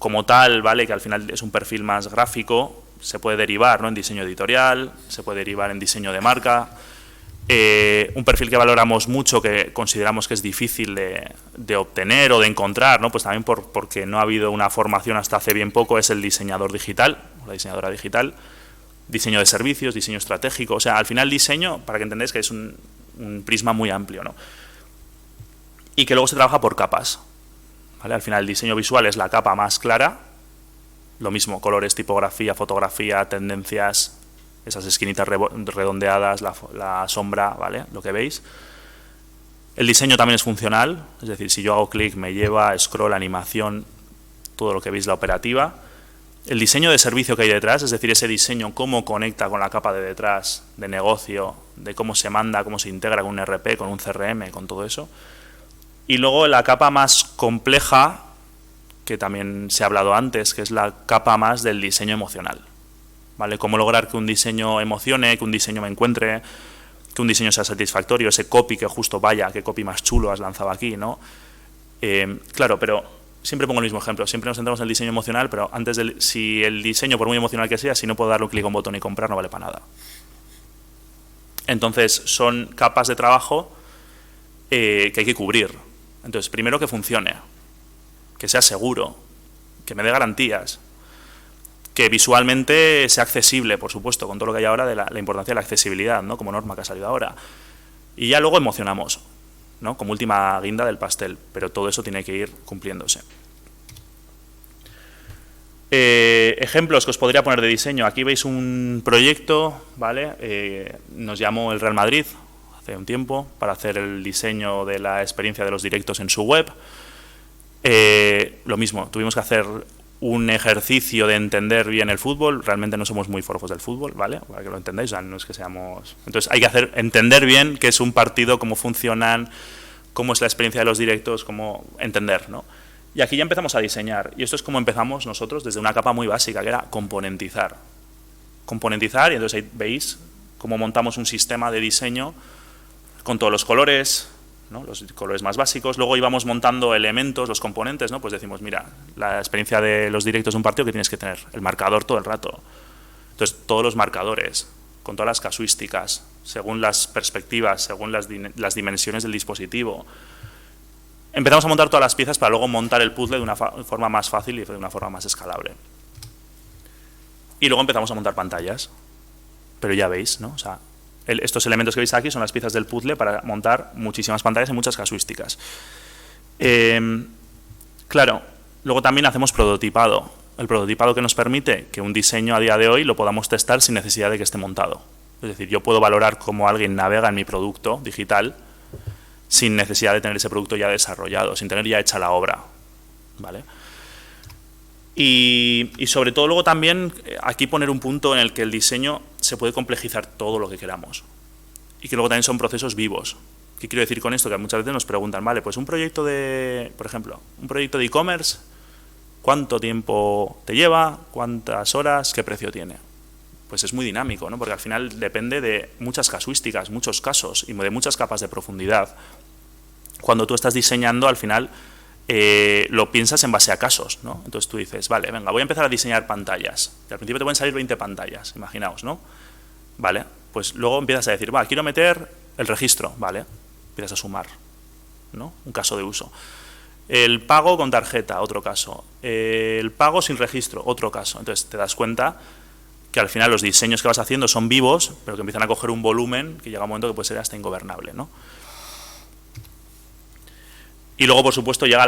como tal, ¿vale? Que al final es un perfil más gráfico, se puede derivar, ¿no? En diseño editorial, se puede derivar en diseño de marca. Un perfil que valoramos mucho, que consideramos que es difícil de obtener o de encontrar, ¿no? Pues también porque no ha habido una formación hasta hace bien poco, es el diseñador digital, o la diseñadora digital, diseño de servicios, diseño estratégico, o sea, al final diseño, para que entendáis que es un prisma muy amplio, ¿no? Y que luego se trabaja por capas, ¿vale? Al final el diseño visual es la capa más clara, lo mismo, colores, tipografía, fotografía, tendencias, esas esquinitas redondeadas, la sombra, ¿vale? Lo que veis. El diseño también es funcional, es decir, si yo hago clic me lleva, scroll, animación, todo lo que veis, la operativa. El diseño de servicio que hay detrás, es decir, ese diseño, cómo conecta con la capa de detrás, de negocio, de cómo se manda, cómo se integra con un ERP, con un CRM, con todo eso. Y luego la capa más compleja, que también se ha hablado antes, que es la capa más del diseño emocional. ¿Vale? Cómo lograr que un diseño emocione, que un diseño me encuentre, que un diseño sea satisfactorio, ese copy que justo vaya, qué copy más chulo has lanzado aquí, ¿no? Claro, pero siempre pongo el mismo ejemplo, siempre nos centramos en el diseño emocional, pero antes si el diseño, por muy emocional que sea, si no puedo darle un clic a un botón y comprar, no vale para nada. Entonces, son capas de trabajo que hay que cubrir. Entonces, primero que funcione, que sea seguro, que me dé garantías, que visualmente sea accesible, por supuesto, con todo lo que hay ahora de la importancia de la accesibilidad, ¿no? Como norma que ha salido ahora. Y ya luego emocionamos, ¿no? Como última guinda del pastel, pero todo eso tiene que ir cumpliéndose. Ejemplos que os podría poner de diseño. Aquí veis un proyecto, ¿vale? Nos llamó el Real Madrid hace un tiempo para hacer el diseño de la experiencia de los directos en su web. Lo mismo, tuvimos que hacer un ejercicio de entender bien el fútbol. Realmente no somos muy forofos del fútbol, ¿vale? Para que lo entendáis, o sea, no es que seamos... Entonces hay que entender bien qué es un partido, cómo funcionan, cómo es la experiencia de los directos, cómo entender, ¿no? Y aquí ya empezamos a diseñar, y esto es como empezamos nosotros desde una capa muy básica, que era componentizar. Componentizar, y entonces ahí veis cómo montamos un sistema de diseño con todos los colores, ¿no? Los colores más básicos. Luego íbamos montando elementos, los componentes, ¿no? Pues decimos, mira, la experiencia de los directos de un partido que tienes que tener, el marcador todo el rato. Entonces, todos los marcadores, con todas las casuísticas, según las perspectivas, según las dimensiones del dispositivo. Empezamos a montar todas las piezas para luego montar el puzzle de una forma más fácil y de una forma más escalable. Y luego empezamos a montar pantallas. Pero ya veis, ¿no? O sea, estos elementos que veis aquí son las piezas del puzzle para montar muchísimas pantallas y muchas casuísticas. Claro, Luego también hacemos prototipado. El prototipado que nos permite que un diseño a día de hoy lo podamos testar sin necesidad de que esté montado. Es decir, yo puedo valorar cómo alguien navega en mi producto digital sin necesidad de tener ese producto ya desarrollado, sin tener ya hecha la obra, ¿vale? Y sobre todo luego también aquí poner un punto en el que el diseño se puede complejizar todo lo que queramos y que luego también son procesos vivos. ¿Qué quiero decir con esto? Que muchas veces nos preguntan, vale, pues un proyecto de, por ejemplo, un proyecto de e-commerce, ¿cuánto tiempo te lleva? ¿Cuántas horas? ¿Qué precio tiene? Pues es muy dinámico, ¿no? Porque al final depende de muchas casuísticas, muchos casos y de muchas capas de profundidad. Cuando tú estás diseñando, al final lo piensas en base a casos, ¿no? Entonces tú dices, vale, venga, voy a empezar a diseñar pantallas. Y al principio te pueden salir 20 pantallas, imaginaos, ¿no? Vale, pues luego empiezas a decir, va, quiero meter el registro, vale, empiezas a sumar, ¿no? Un caso de uso. El pago con tarjeta, otro caso. El pago sin registro, otro caso. Entonces te das cuenta que al final los diseños que vas haciendo son vivos, pero que empiezan a coger un volumen que llega un momento que puede ser hasta ingobernable, ¿no? Y luego, por supuesto, llega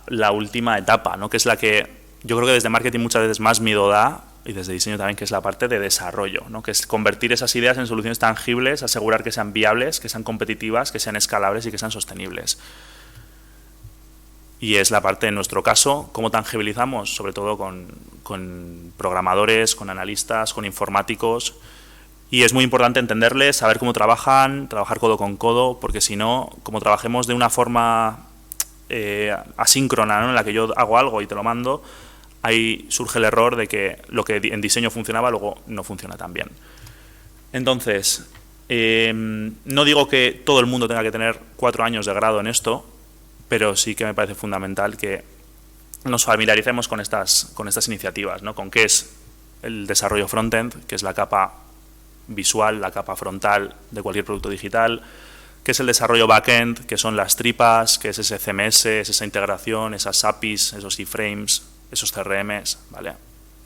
la última etapa, ¿no? Que es la que yo creo que desde marketing muchas veces más miedo da, y desde diseño también, que es la parte de desarrollo, ¿no? Que es convertir esas ideas en soluciones tangibles, asegurar que sean viables, que sean competitivas, que sean escalables y que sean sostenibles. Y es la parte, en nuestro caso, cómo tangibilizamos, sobre todo con programadores, con analistas, con informáticos. Y es muy importante entenderles, saber cómo trabajan, trabajar codo con codo, porque si no, como trabajemos de una forma asíncrona, ¿no? En la que yo hago algo y te lo mando, ahí surge el error de que lo que en diseño funcionaba luego no funciona tan bien. Entonces, no digo que todo el mundo tenga que tener 4 años de grado en esto, pero sí que me parece fundamental que nos familiaricemos con estas iniciativas, ¿no? Con qué es el desarrollo frontend, que es la capa visual, la capa frontal de cualquier producto digital, qué es el desarrollo backend, que son las tripas, que es ese CMS, es esa integración, esas APIs, esos iframes, esos CRMs, ¿vale?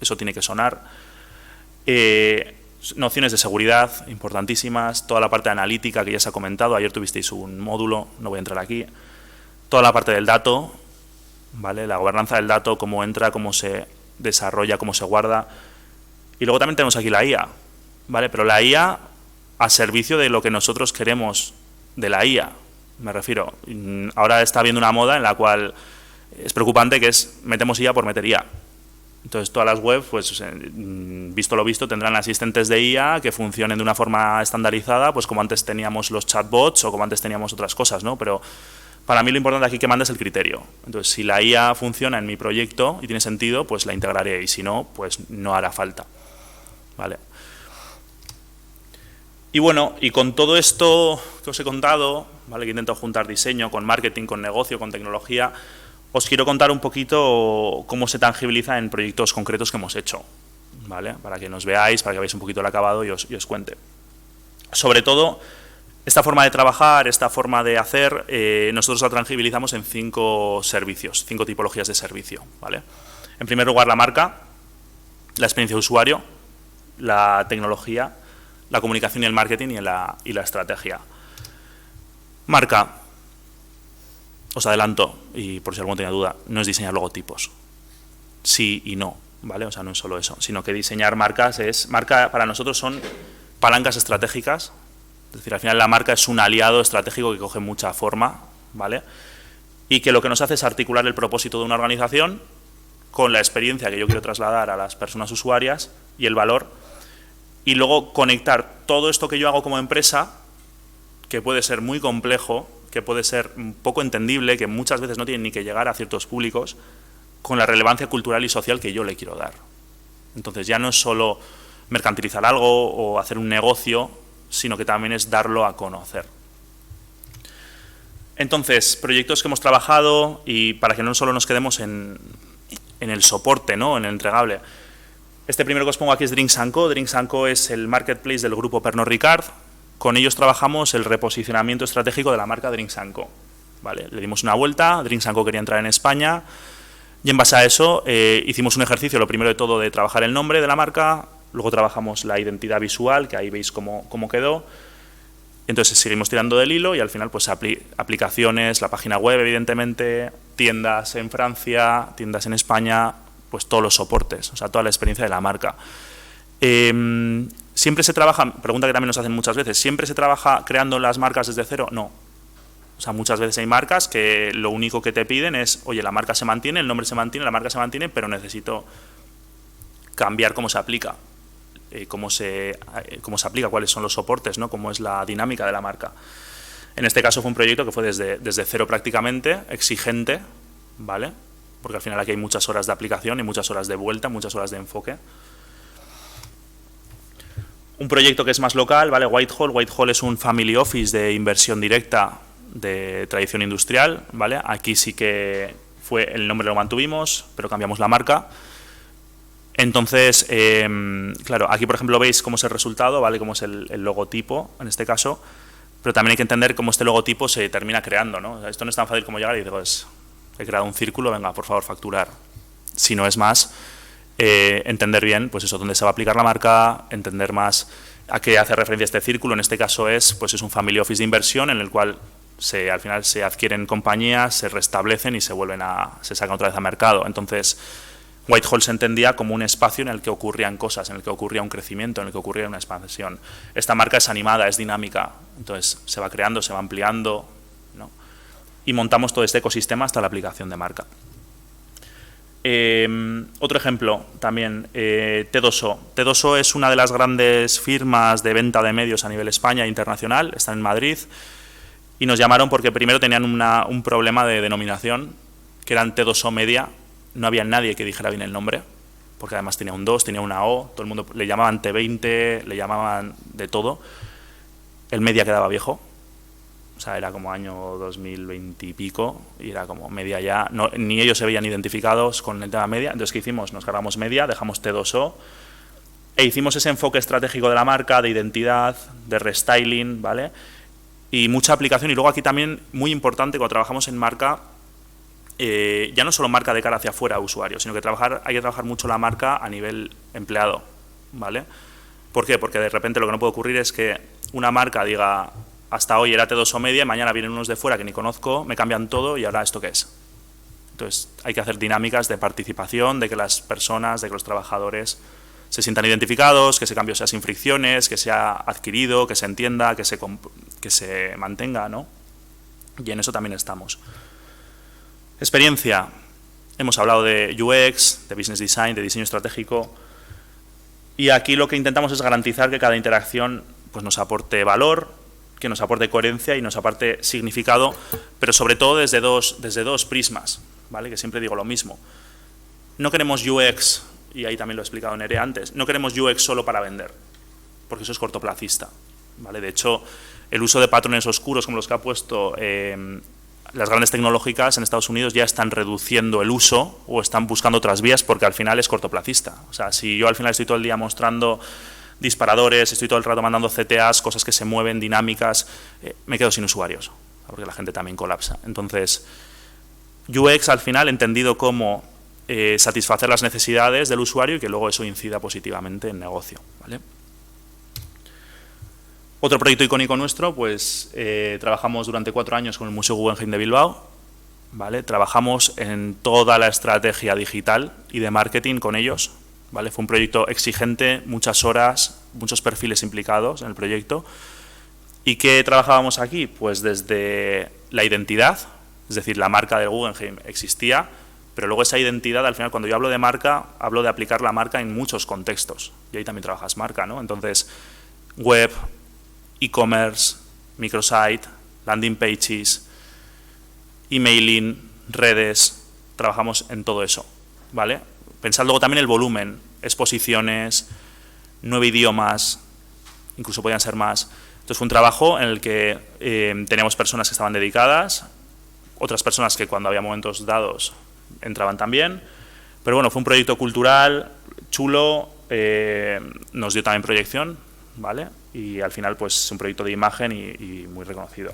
Eso tiene que sonar. Nociones de seguridad importantísimas, toda la parte analítica que ya se ha comentado, ayer tuvisteis un módulo, no voy a entrar aquí. Toda la parte del dato, ¿vale? La gobernanza del dato, cómo entra, cómo se desarrolla, cómo se guarda. Y luego también tenemos aquí la IA, ¿vale? Pero la IA a servicio de lo que nosotros queremos de la IA, me refiero. Ahora está habiendo una moda en la cual es preocupante, que es metemos IA por meter IA. Entonces todas las webs, pues visto lo visto, tendrán asistentes de IA que funcionen de una forma estandarizada, pues como antes teníamos los chatbots o como antes teníamos otras cosas, ¿no? Pero para mí lo importante aquí que manda es el criterio. Entonces, si la IA funciona en mi proyecto y tiene sentido, pues la integraré, y si no, pues no hará falta, ¿vale? Y bueno, y con todo esto que os he contado, ¿vale? Que intento juntar diseño con marketing, con negocio, con tecnología, os quiero contar un poquito cómo se tangibiliza en proyectos concretos que hemos hecho, ¿vale? Para que nos veáis, para que veáis un poquito el acabado y os cuente. Sobre todo, esta forma de trabajar, esta forma de hacer, nosotros la tangibilizamos en 5 servicios, 5 tipologías de servicio, ¿vale? En primer lugar, la marca, la experiencia de usuario, la tecnología, la comunicación y el marketing y la estrategia. Marca, os adelanto, y por si alguno tenía duda, no es diseñar logotipos. Sí y no, ¿vale? O sea, no es solo eso, sino que diseñar marcas marca para nosotros son palancas estratégicas. Es decir, al final la marca es un aliado estratégico que coge mucha forma, ¿vale? Y que lo que nos hace es articular el propósito de una organización con la experiencia que yo quiero trasladar a las personas usuarias y el valor, y luego conectar todo esto que yo hago como empresa, que puede ser muy complejo, que puede ser poco entendible, que muchas veces no tiene ni que llegar a ciertos públicos, con la relevancia cultural y social que yo le quiero dar. Entonces ya no es solo mercantilizar algo o hacer un negocio, sino que también es darlo a conocer. Entonces, proyectos que hemos trabajado, y para que no solo nos quedemos en el soporte, ¿no? En el entregable. Este primero que os pongo aquí es Drinks & Co. Drinks & Co es el marketplace del grupo Pernod Ricard. Con ellos trabajamos el reposicionamiento estratégico de la marca Drinks & Co. ¿Vale? Le dimos una vuelta, Drinks & Co quería entrar en España, y en base a eso hicimos un ejercicio, lo primero de todo, de trabajar el nombre de la marca. Luego trabajamos la identidad visual, que ahí veis cómo quedó. entonces seguimos tirando del hilo y al final pues aplicaciones, la página web evidentemente, tiendas en Francia, tiendas en España, pues todos los soportes, o sea, toda la experiencia de la marca. ¿Siempre se trabaja, pregunta que también nos hacen muchas veces, ¿siempre se trabaja creando las marcas desde cero? No. O sea, muchas veces hay marcas que lo único que te piden es, oye, la marca se mantiene, el nombre se mantiene, la marca se mantiene, pero necesito cambiar cómo se aplica, cómo se aplica, cuáles son los soportes, ¿no? Cómo es la dinámica de la marca. En este caso fue un proyecto que fue desde cero prácticamente, exigente, ¿vale? Porque al final aquí hay muchas horas de aplicación y muchas horas de vuelta, muchas horas de enfoque. Un proyecto que es más local, ¿vale? Whitehall. Whitehall es un family office de inversión directa de tradición industrial, ¿vale? Aquí sí que el nombre lo mantuvimos, pero cambiamos la marca. Entonces, claro, aquí por ejemplo veis cómo es el resultado, ¿vale? Cómo es el logotipo en este caso, pero también hay que entender cómo este logotipo se termina creando, ¿no? O sea, esto no es tan fácil como llegar y decir, pues, he creado un círculo, venga, por favor, facturar. Si no es más, entender bien, pues eso, dónde se va a aplicar la marca, entender más a qué hace referencia este círculo. En este caso es un family office de inversión en el cual al final se adquieren compañías, se restablecen y se sacan otra vez a mercado. Entonces, Whitehall se entendía como un espacio en el que ocurrían cosas, en el que ocurría un crecimiento, en el que ocurría una expansión. Esta marca es animada, es dinámica, entonces se va creando, se va ampliando, ¿no? Y montamos todo este ecosistema hasta la aplicación de marca. Otro ejemplo también, T2O. T2O es una de las grandes firmas de venta de medios a nivel España e internacional, están en Madrid, y nos llamaron porque primero tenían un problema de denominación, que eran T2O Media. No había nadie que dijera bien el nombre, porque además tenía un 2, tenía una O, todo el mundo le llamaban T20, le llamaban de todo. El media quedaba viejo, o sea, era como año 2020 y pico, y era como media ya, no, ni ellos se veían identificados con el tema media. Entonces, ¿qué hicimos? Nos cargamos media, dejamos T2O, e hicimos ese enfoque estratégico de la marca, de identidad, de restyling, ¿vale? Y mucha aplicación. Y luego aquí también, muy importante, cuando trabajamos en marca, ya no solo marca de cara hacia afuera a usuarios, sino que hay que trabajar mucho la marca a nivel empleado, ¿vale? ¿Por qué? Porque de repente lo que no puede ocurrir es que una marca diga, hasta hoy era T2O Media y mañana vienen unos de fuera que ni conozco, me cambian todo y ahora ¿esto qué es? Entonces hay que hacer dinámicas de participación, de que las personas, de que los trabajadores se sientan identificados, que ese cambio sea sin fricciones, que sea adquirido, que se entienda, que se mantenga, ¿no? Y en eso también estamos. Experiencia. Hemos hablado de UX, de Business Design, de diseño estratégico. Y aquí lo que intentamos es garantizar que cada interacción pues, nos aporte valor, que nos aporte coherencia y nos aporte significado, pero sobre todo desde dos prismas, ¿vale? Que siempre digo lo mismo. No queremos UX, y ahí también lo he explicado en ERE antes, no queremos UX solo para vender, porque eso es cortoplacista, ¿vale? De hecho, el uso de patrones oscuros como los que ha puesto las grandes tecnológicas en Estados Unidos ya están reduciendo el uso o están buscando otras vías porque al final es cortoplacista. O sea, si yo al final estoy todo el día mostrando disparadores, estoy todo el rato mandando CTAs, cosas que se mueven, dinámicas, me quedo sin usuarios, porque la gente también colapsa. Entonces, UX al final entendido como satisfacer las necesidades del usuario y que luego eso incida positivamente en negocio, ¿vale? Otro proyecto icónico nuestro, pues trabajamos durante 4 años con el Museo Guggenheim de Bilbao, ¿vale? Trabajamos en toda la estrategia digital y de marketing con ellos, ¿vale? Fue un proyecto exigente, muchas horas, muchos perfiles implicados en el proyecto. ¿Y qué trabajábamos aquí? Pues desde la identidad, es decir, la marca del Guggenheim existía, pero luego esa identidad, al final, cuando yo hablo de marca, hablo de aplicar la marca en muchos contextos. Y ahí también trabajas marca, ¿no? Entonces, web, e-commerce, microsite, landing pages, emailing, redes, trabajamos en todo eso, ¿vale? Pensad luego también el volumen, exposiciones, 9 idiomas, incluso podían ser más. Entonces fue un trabajo en el que teníamos personas que estaban dedicadas, otras personas que cuando había momentos dados entraban también, pero bueno, fue un proyecto cultural, chulo, nos dio también proyección, ¿vale? Y al final pues es un proyecto de imagen y muy reconocido.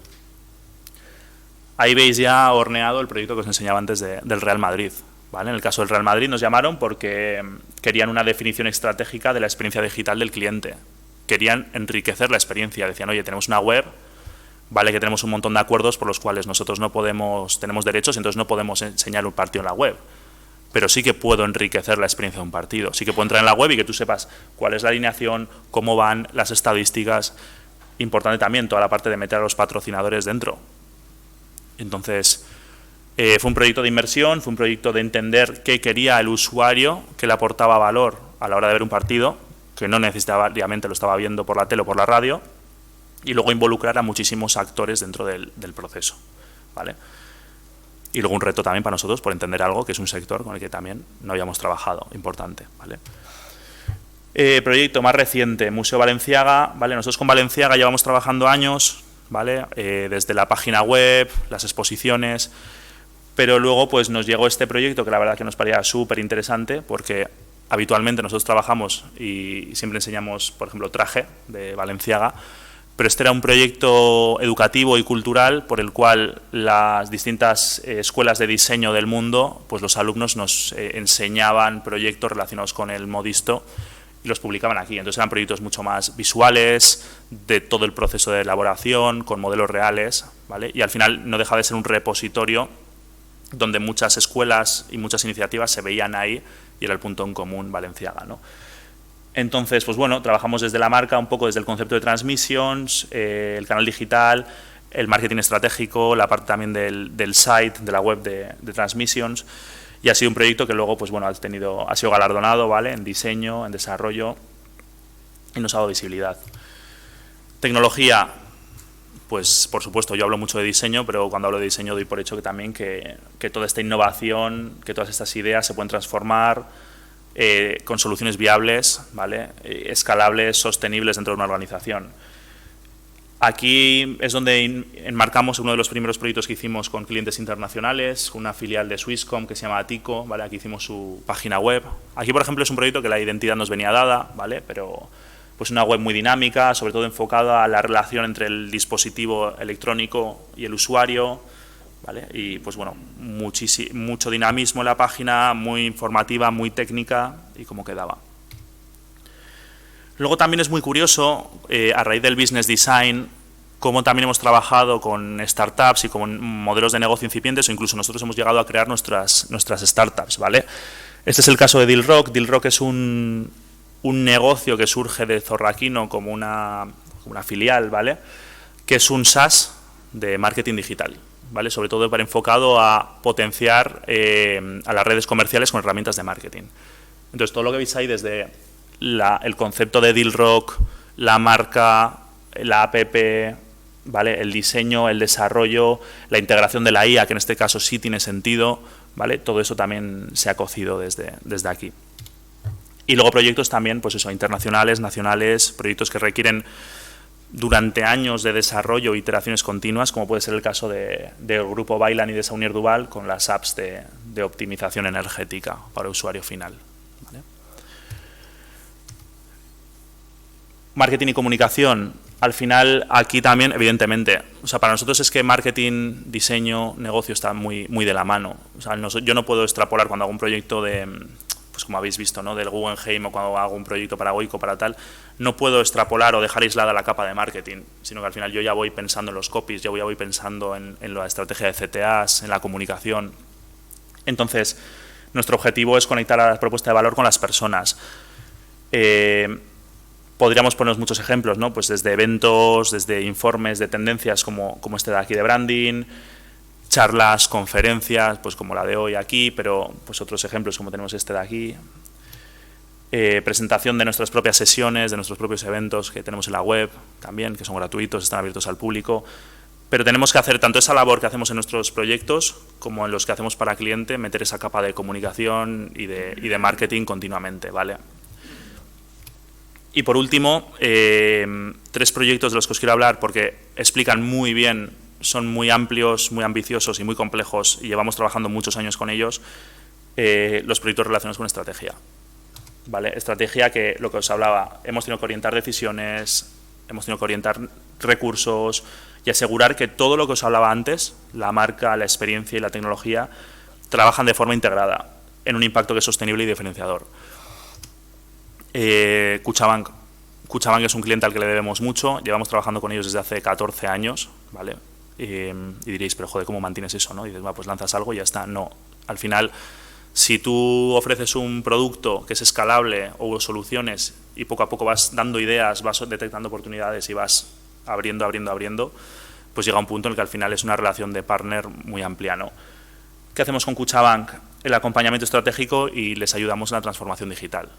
Ahí veis ya horneado el proyecto que os enseñaba antes del Real Madrid, ¿vale? En el caso del Real Madrid nos llamaron porque querían una definición estratégica de la experiencia digital del cliente. Querían enriquecer la experiencia. Decían, oye, tenemos una web, Vale, que tenemos un montón de acuerdos por los cuales nosotros no podemos, tenemos derechos, entonces no podemos enseñar un partido en la web. Pero sí que puedo enriquecer la experiencia de un partido. Sí que puedo entrar en la web y que tú sepas cuál es la alineación, cómo van las estadísticas. Importante también toda la parte de meter a los patrocinadores dentro. Entonces, fue un proyecto de inmersión, fue un proyecto de entender qué quería el usuario, qué le aportaba valor a la hora de ver un partido, que no necesitaba, obviamente lo estaba viendo por la tele o por la radio, y luego involucrar a muchísimos actores dentro del proceso, ¿vale? Y luego un reto también para nosotros por entender algo que es un sector con el que también no habíamos trabajado, importante, ¿vale? Proyecto más reciente, Museo Balenciaga, ¿vale? Nosotros con Balenciaga llevamos trabajando años, ¿vale? Desde la página web, las exposiciones, pero luego pues nos llegó este proyecto que la verdad que nos parecía súper interesante porque habitualmente nosotros trabajamos y siempre enseñamos, por ejemplo, traje de Balenciaga, pero este era un proyecto educativo y cultural por el cual las distintas escuelas de diseño del mundo, pues los alumnos nos enseñaban proyectos relacionados con el modisto y los publicaban aquí. Entonces eran proyectos mucho más visuales, de todo el proceso de elaboración, con modelos reales, ¿vale? Y al final no deja de ser un repositorio donde muchas escuelas y muchas iniciativas se veían ahí y era el punto en común Balenciaga, ¿no? Entonces, pues bueno, trabajamos desde la marca, un poco desde el concepto de transmissions, el canal digital, el marketing estratégico, la parte también del site, de la web de transmissions, y ha sido un proyecto que luego, pues bueno, ha sido galardonado, ¿vale? En diseño, en desarrollo, y nos ha dado visibilidad. Tecnología, pues por supuesto, yo hablo mucho de diseño, pero cuando hablo de diseño doy por hecho que también que toda esta innovación, que todas estas ideas se pueden transformar con soluciones viables, ¿vale? Escalables, sostenibles dentro de una organización. Aquí es donde enmarcamos uno de los primeros proyectos que hicimos con clientes internacionales, una filial de Swisscom que se llama Atico, ¿vale? Aquí hicimos su página web. Aquí, por ejemplo, es un proyecto que la identidad nos venía dada, ¿vale? Pero pues una web muy dinámica, sobre todo enfocada a la relación entre el dispositivo electrónico y el usuario, ¿vale? Y pues bueno, mucho dinamismo en la página, muy informativa, muy técnica y cómo quedaba. Luego también es muy curioso, a raíz del business design, cómo también hemos trabajado con startups y con modelos de negocio incipientes, o incluso nosotros hemos llegado a crear nuestras startups, ¿vale? Este es el caso de Dealrock. Dealrock es un negocio que surge de Zorraquino como una filial, ¿vale? Que es un SaaS de marketing digital, ¿vale? Sobre todo para enfocado a potenciar a las redes comerciales con herramientas de marketing. Entonces, todo lo que veis ahí desde el concepto de Dealrock, la marca, la app, ¿vale? El diseño, el desarrollo, la integración de la IA, que en este caso sí tiene sentido, ¿vale? Todo eso también se ha cocido desde aquí. Y luego proyectos también, pues eso, internacionales, nacionales, proyectos que requieren durante años de desarrollo e iteraciones continuas, como puede ser el caso del grupo Bailan y de Saunier Duval con las apps de optimización energética para usuario final, ¿vale? Marketing y comunicación, al final aquí también, evidentemente, o sea, para nosotros es que marketing, diseño, negocio están muy de la mano. O sea, yo no puedo extrapolar cuando hago un proyecto pues como habéis visto, ¿no? Del Guggenheim o cuando hago un proyecto para Goico, para tal, no puedo extrapolar o dejar aislada la capa de marketing, sino que al final yo ya voy pensando en los copies, yo ya voy pensando en la estrategia de CTAs, en la comunicación. Entonces, nuestro objetivo es conectar a la propuesta de valor con las personas. Podríamos poner muchos ejemplos, ¿no? Pues desde eventos, desde informes de tendencias como este de aquí de branding, charlas, conferencias, pues como la de hoy aquí, pero pues otros ejemplos como tenemos este de aquí, presentación de nuestras propias sesiones, de nuestros propios eventos que tenemos en la web también, que son gratuitos, están abiertos al público, pero tenemos que hacer tanto esa labor que hacemos en nuestros proyectos como en los que hacemos para cliente, meter esa capa de comunicación y de marketing continuamente, ¿vale? Y por último, 3 proyectos de los que os quiero hablar porque explican muy bien, son muy amplios, muy ambiciosos y muy complejos y llevamos trabajando muchos años con ellos, los proyectos relacionados con estrategia. ¿Vale? Estrategia que, lo que os hablaba, hemos tenido que orientar decisiones, hemos tenido que orientar recursos y asegurar que todo lo que os hablaba antes, la marca, la experiencia y la tecnología, trabajan de forma integrada en un impacto que es sostenible y diferenciador. Cuchabank, Cuchabank es un cliente al que le debemos mucho, llevamos trabajando con ellos desde hace 14 años, ¿vale? Y diréis, pero joder, ¿cómo mantienes eso, no? Y dices, pues lanzas algo y ya está. No, al final, si tú ofreces un producto que es escalable o soluciones y poco a poco vas dando ideas, vas detectando oportunidades y vas abriendo, pues llega un punto en el que al final es una relación de partner muy amplia, ¿no? ¿Qué hacemos con Cuchabank? El acompañamiento estratégico y les ayudamos en la transformación digital.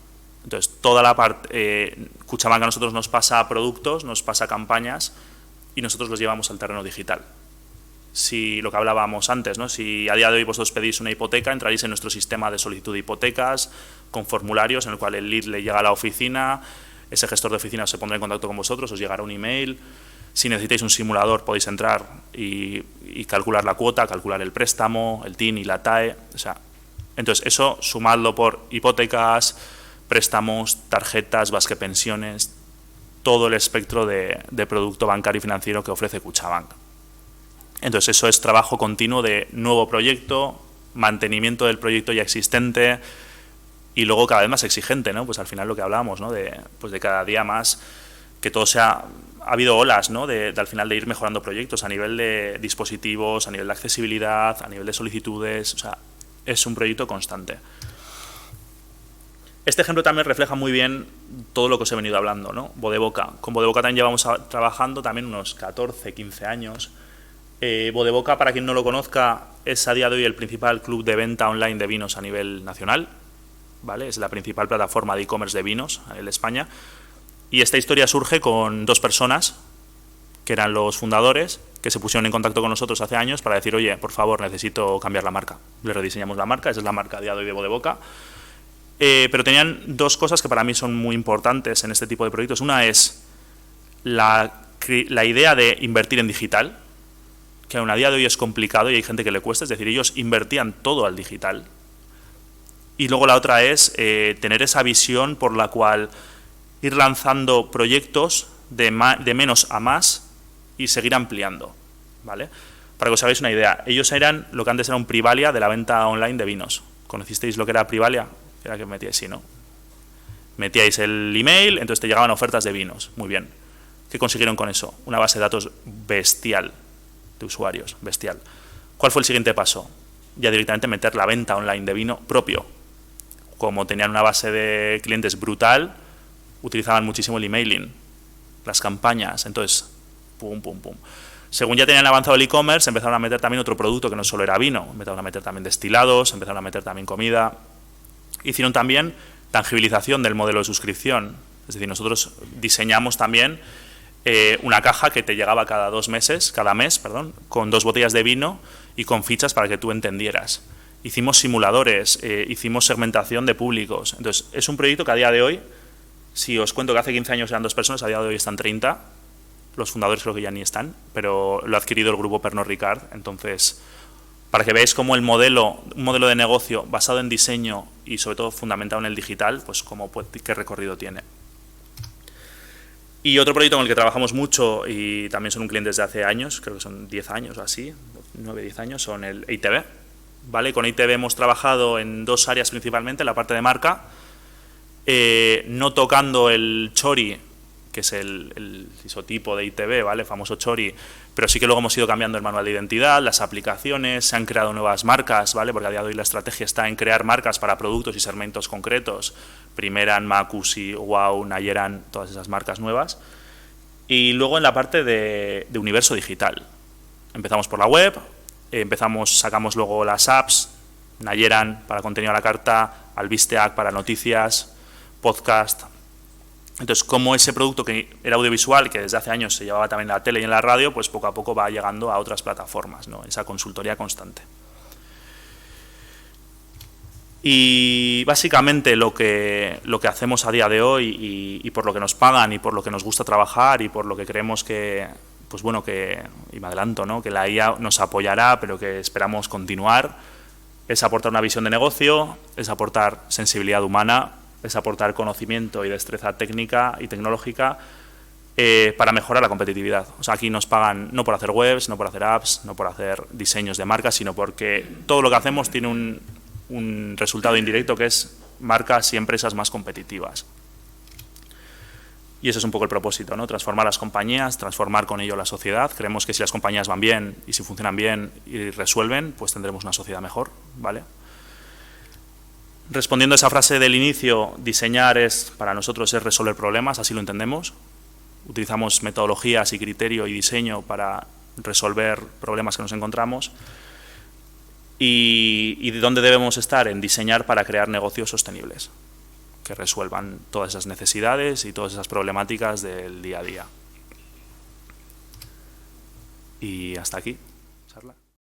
Entonces, toda la parte, Cuchabank a nosotros nos pasa productos, nos pasa campañas y nosotros los llevamos al terreno digital. Si lo que hablábamos antes, ¿no? Si a día de hoy vosotros pedís una hipoteca, entraréis en nuestro sistema de solicitud de hipotecas con formularios en el cual el lead le llega a la oficina, ese gestor de oficina se pondrá en contacto con vosotros, os llegará un email. Si necesitáis un simulador podéis entrar y calcular la cuota, calcular el préstamo, el TIN y la TAE. O sea, entonces eso sumadlo por hipotecas, préstamos, tarjetas, basque pensiones, todo el espectro de producto bancario y financiero que ofrece Cuchabank. Entonces eso es trabajo continuo de nuevo proyecto, mantenimiento del proyecto ya existente y luego cada vez más exigente, ¿no? Pues al final lo que hablábamos, ¿no? De cada día más que todo sea... Ha habido olas, ¿no? Al final de ir mejorando proyectos a nivel de dispositivos, a nivel de accesibilidad, a nivel de solicitudes, o sea, es un proyecto constante. Este ejemplo también refleja muy bien todo lo que os he venido hablando, ¿no? Vodeboca. Con Vodeboca también llevamos trabajando también unos 14, 15 años. Vodeboca, para quien no lo conozca, es a día de hoy el principal club de venta online de vinos a nivel nacional, ¿vale? Es la principal plataforma de e-commerce de vinos en España. Y esta historia surge con dos personas, que eran los fundadores, que se pusieron en contacto con nosotros hace años para decir, oye, por favor, necesito cambiar la marca. Le rediseñamos la marca, esa es la marca a día de hoy de Vodeboca. Pero tenían dos cosas que para mí son muy importantes en este tipo de proyectos. Una es la idea de invertir en digital, que aún a día de hoy es complicado y hay gente que le cuesta, es decir, ellos invertían todo al digital. Y luego la otra es tener esa visión por la cual ir lanzando proyectos de menos a más y seguir ampliando, ¿vale? Para que os hagáis una idea, ellos eran lo que antes era un Privalia de la venta online de vinos. ¿Conocisteis lo que era Privalia? Era que metíais, sí, ¿no? Metíais el email, entonces te llegaban ofertas de vinos. Muy bien. ¿Qué consiguieron con eso? Una base de datos bestial de usuarios, bestial. ¿Cuál fue el siguiente paso? Ya directamente meter la venta online de vino propio. Como tenían una base de clientes brutal, utilizaban muchísimo el emailing, las campañas, entonces, pum, pum, pum. Según ya tenían avanzado el e-commerce, empezaron a meter también otro producto que no solo era vino, empezaron a meter también destilados, empezaron a meter también comida. Hicieron también tangibilización del modelo de suscripción, es decir, nosotros diseñamos también una caja que te llegaba cada mes, con 2 botellas de vino y con fichas para que tú entendieras. Hicimos simuladores, hicimos segmentación de públicos. Entonces, es un proyecto que a día de hoy, si os cuento que hace 15 años eran 2 personas, a día de hoy están 30. Los fundadores creo que ya ni están, pero lo ha adquirido el grupo Pernod Ricard. Entonces, para que veáis cómo un modelo de negocio basado en diseño y sobre todo fundamentado en el digital, pues qué recorrido tiene. Y otro proyecto con el que trabajamos mucho y también son un cliente desde hace años, creo que son 10 años o así, 9, 10 años, son el ITV. ¿Vale? Con ITV hemos trabajado en 2 áreas principalmente, la parte de marca, no tocando el Chori, que es el isotipo de ITV, ¿vale? El famoso Chori, pero sí que luego hemos ido cambiando el manual de identidad, las aplicaciones, se han creado nuevas marcas, ¿vale? Porque a día de hoy la estrategia está en crear marcas para productos y segmentos concretos, Primeran, Macusi, Wow, Nayeran, todas esas marcas nuevas. Y luego en la parte de universo digital. Empezamos por la web, sacamos luego las apps, Nayeran para contenido a la carta, Albisteac para noticias, podcast. Entonces, como ese producto que era audiovisual, que desde hace años se llevaba también en la tele y en la radio, pues poco a poco va llegando a otras plataformas, ¿no? Esa consultoría constante. Y básicamente lo que hacemos a día de hoy y por lo que nos pagan y por lo que nos gusta trabajar y por lo que creemos que, pues bueno, y me adelanto, ¿no? Que la IA nos apoyará, pero que esperamos continuar, es aportar una visión de negocio, es aportar sensibilidad humana, es aportar conocimiento y destreza técnica y tecnológica para mejorar la competitividad. O sea, aquí nos pagan no por hacer webs, no por hacer apps, no por hacer diseños de marcas, sino porque todo lo que hacemos tiene un resultado indirecto que es marcas y empresas más competitivas. Y ese es un poco el propósito, ¿no? Transformar las compañías, transformar con ello la sociedad. Creemos que si las compañías van bien y si funcionan bien y resuelven, pues tendremos una sociedad mejor, ¿vale? Respondiendo a esa frase del inicio, diseñar para nosotros es resolver problemas, así lo entendemos. Utilizamos metodologías y criterio y diseño para resolver problemas que nos encontramos. ¿Y de dónde debemos estar? En diseñar para crear negocios sostenibles, que resuelvan todas esas necesidades y todas esas problemáticas del día a día. Y hasta aquí, charla.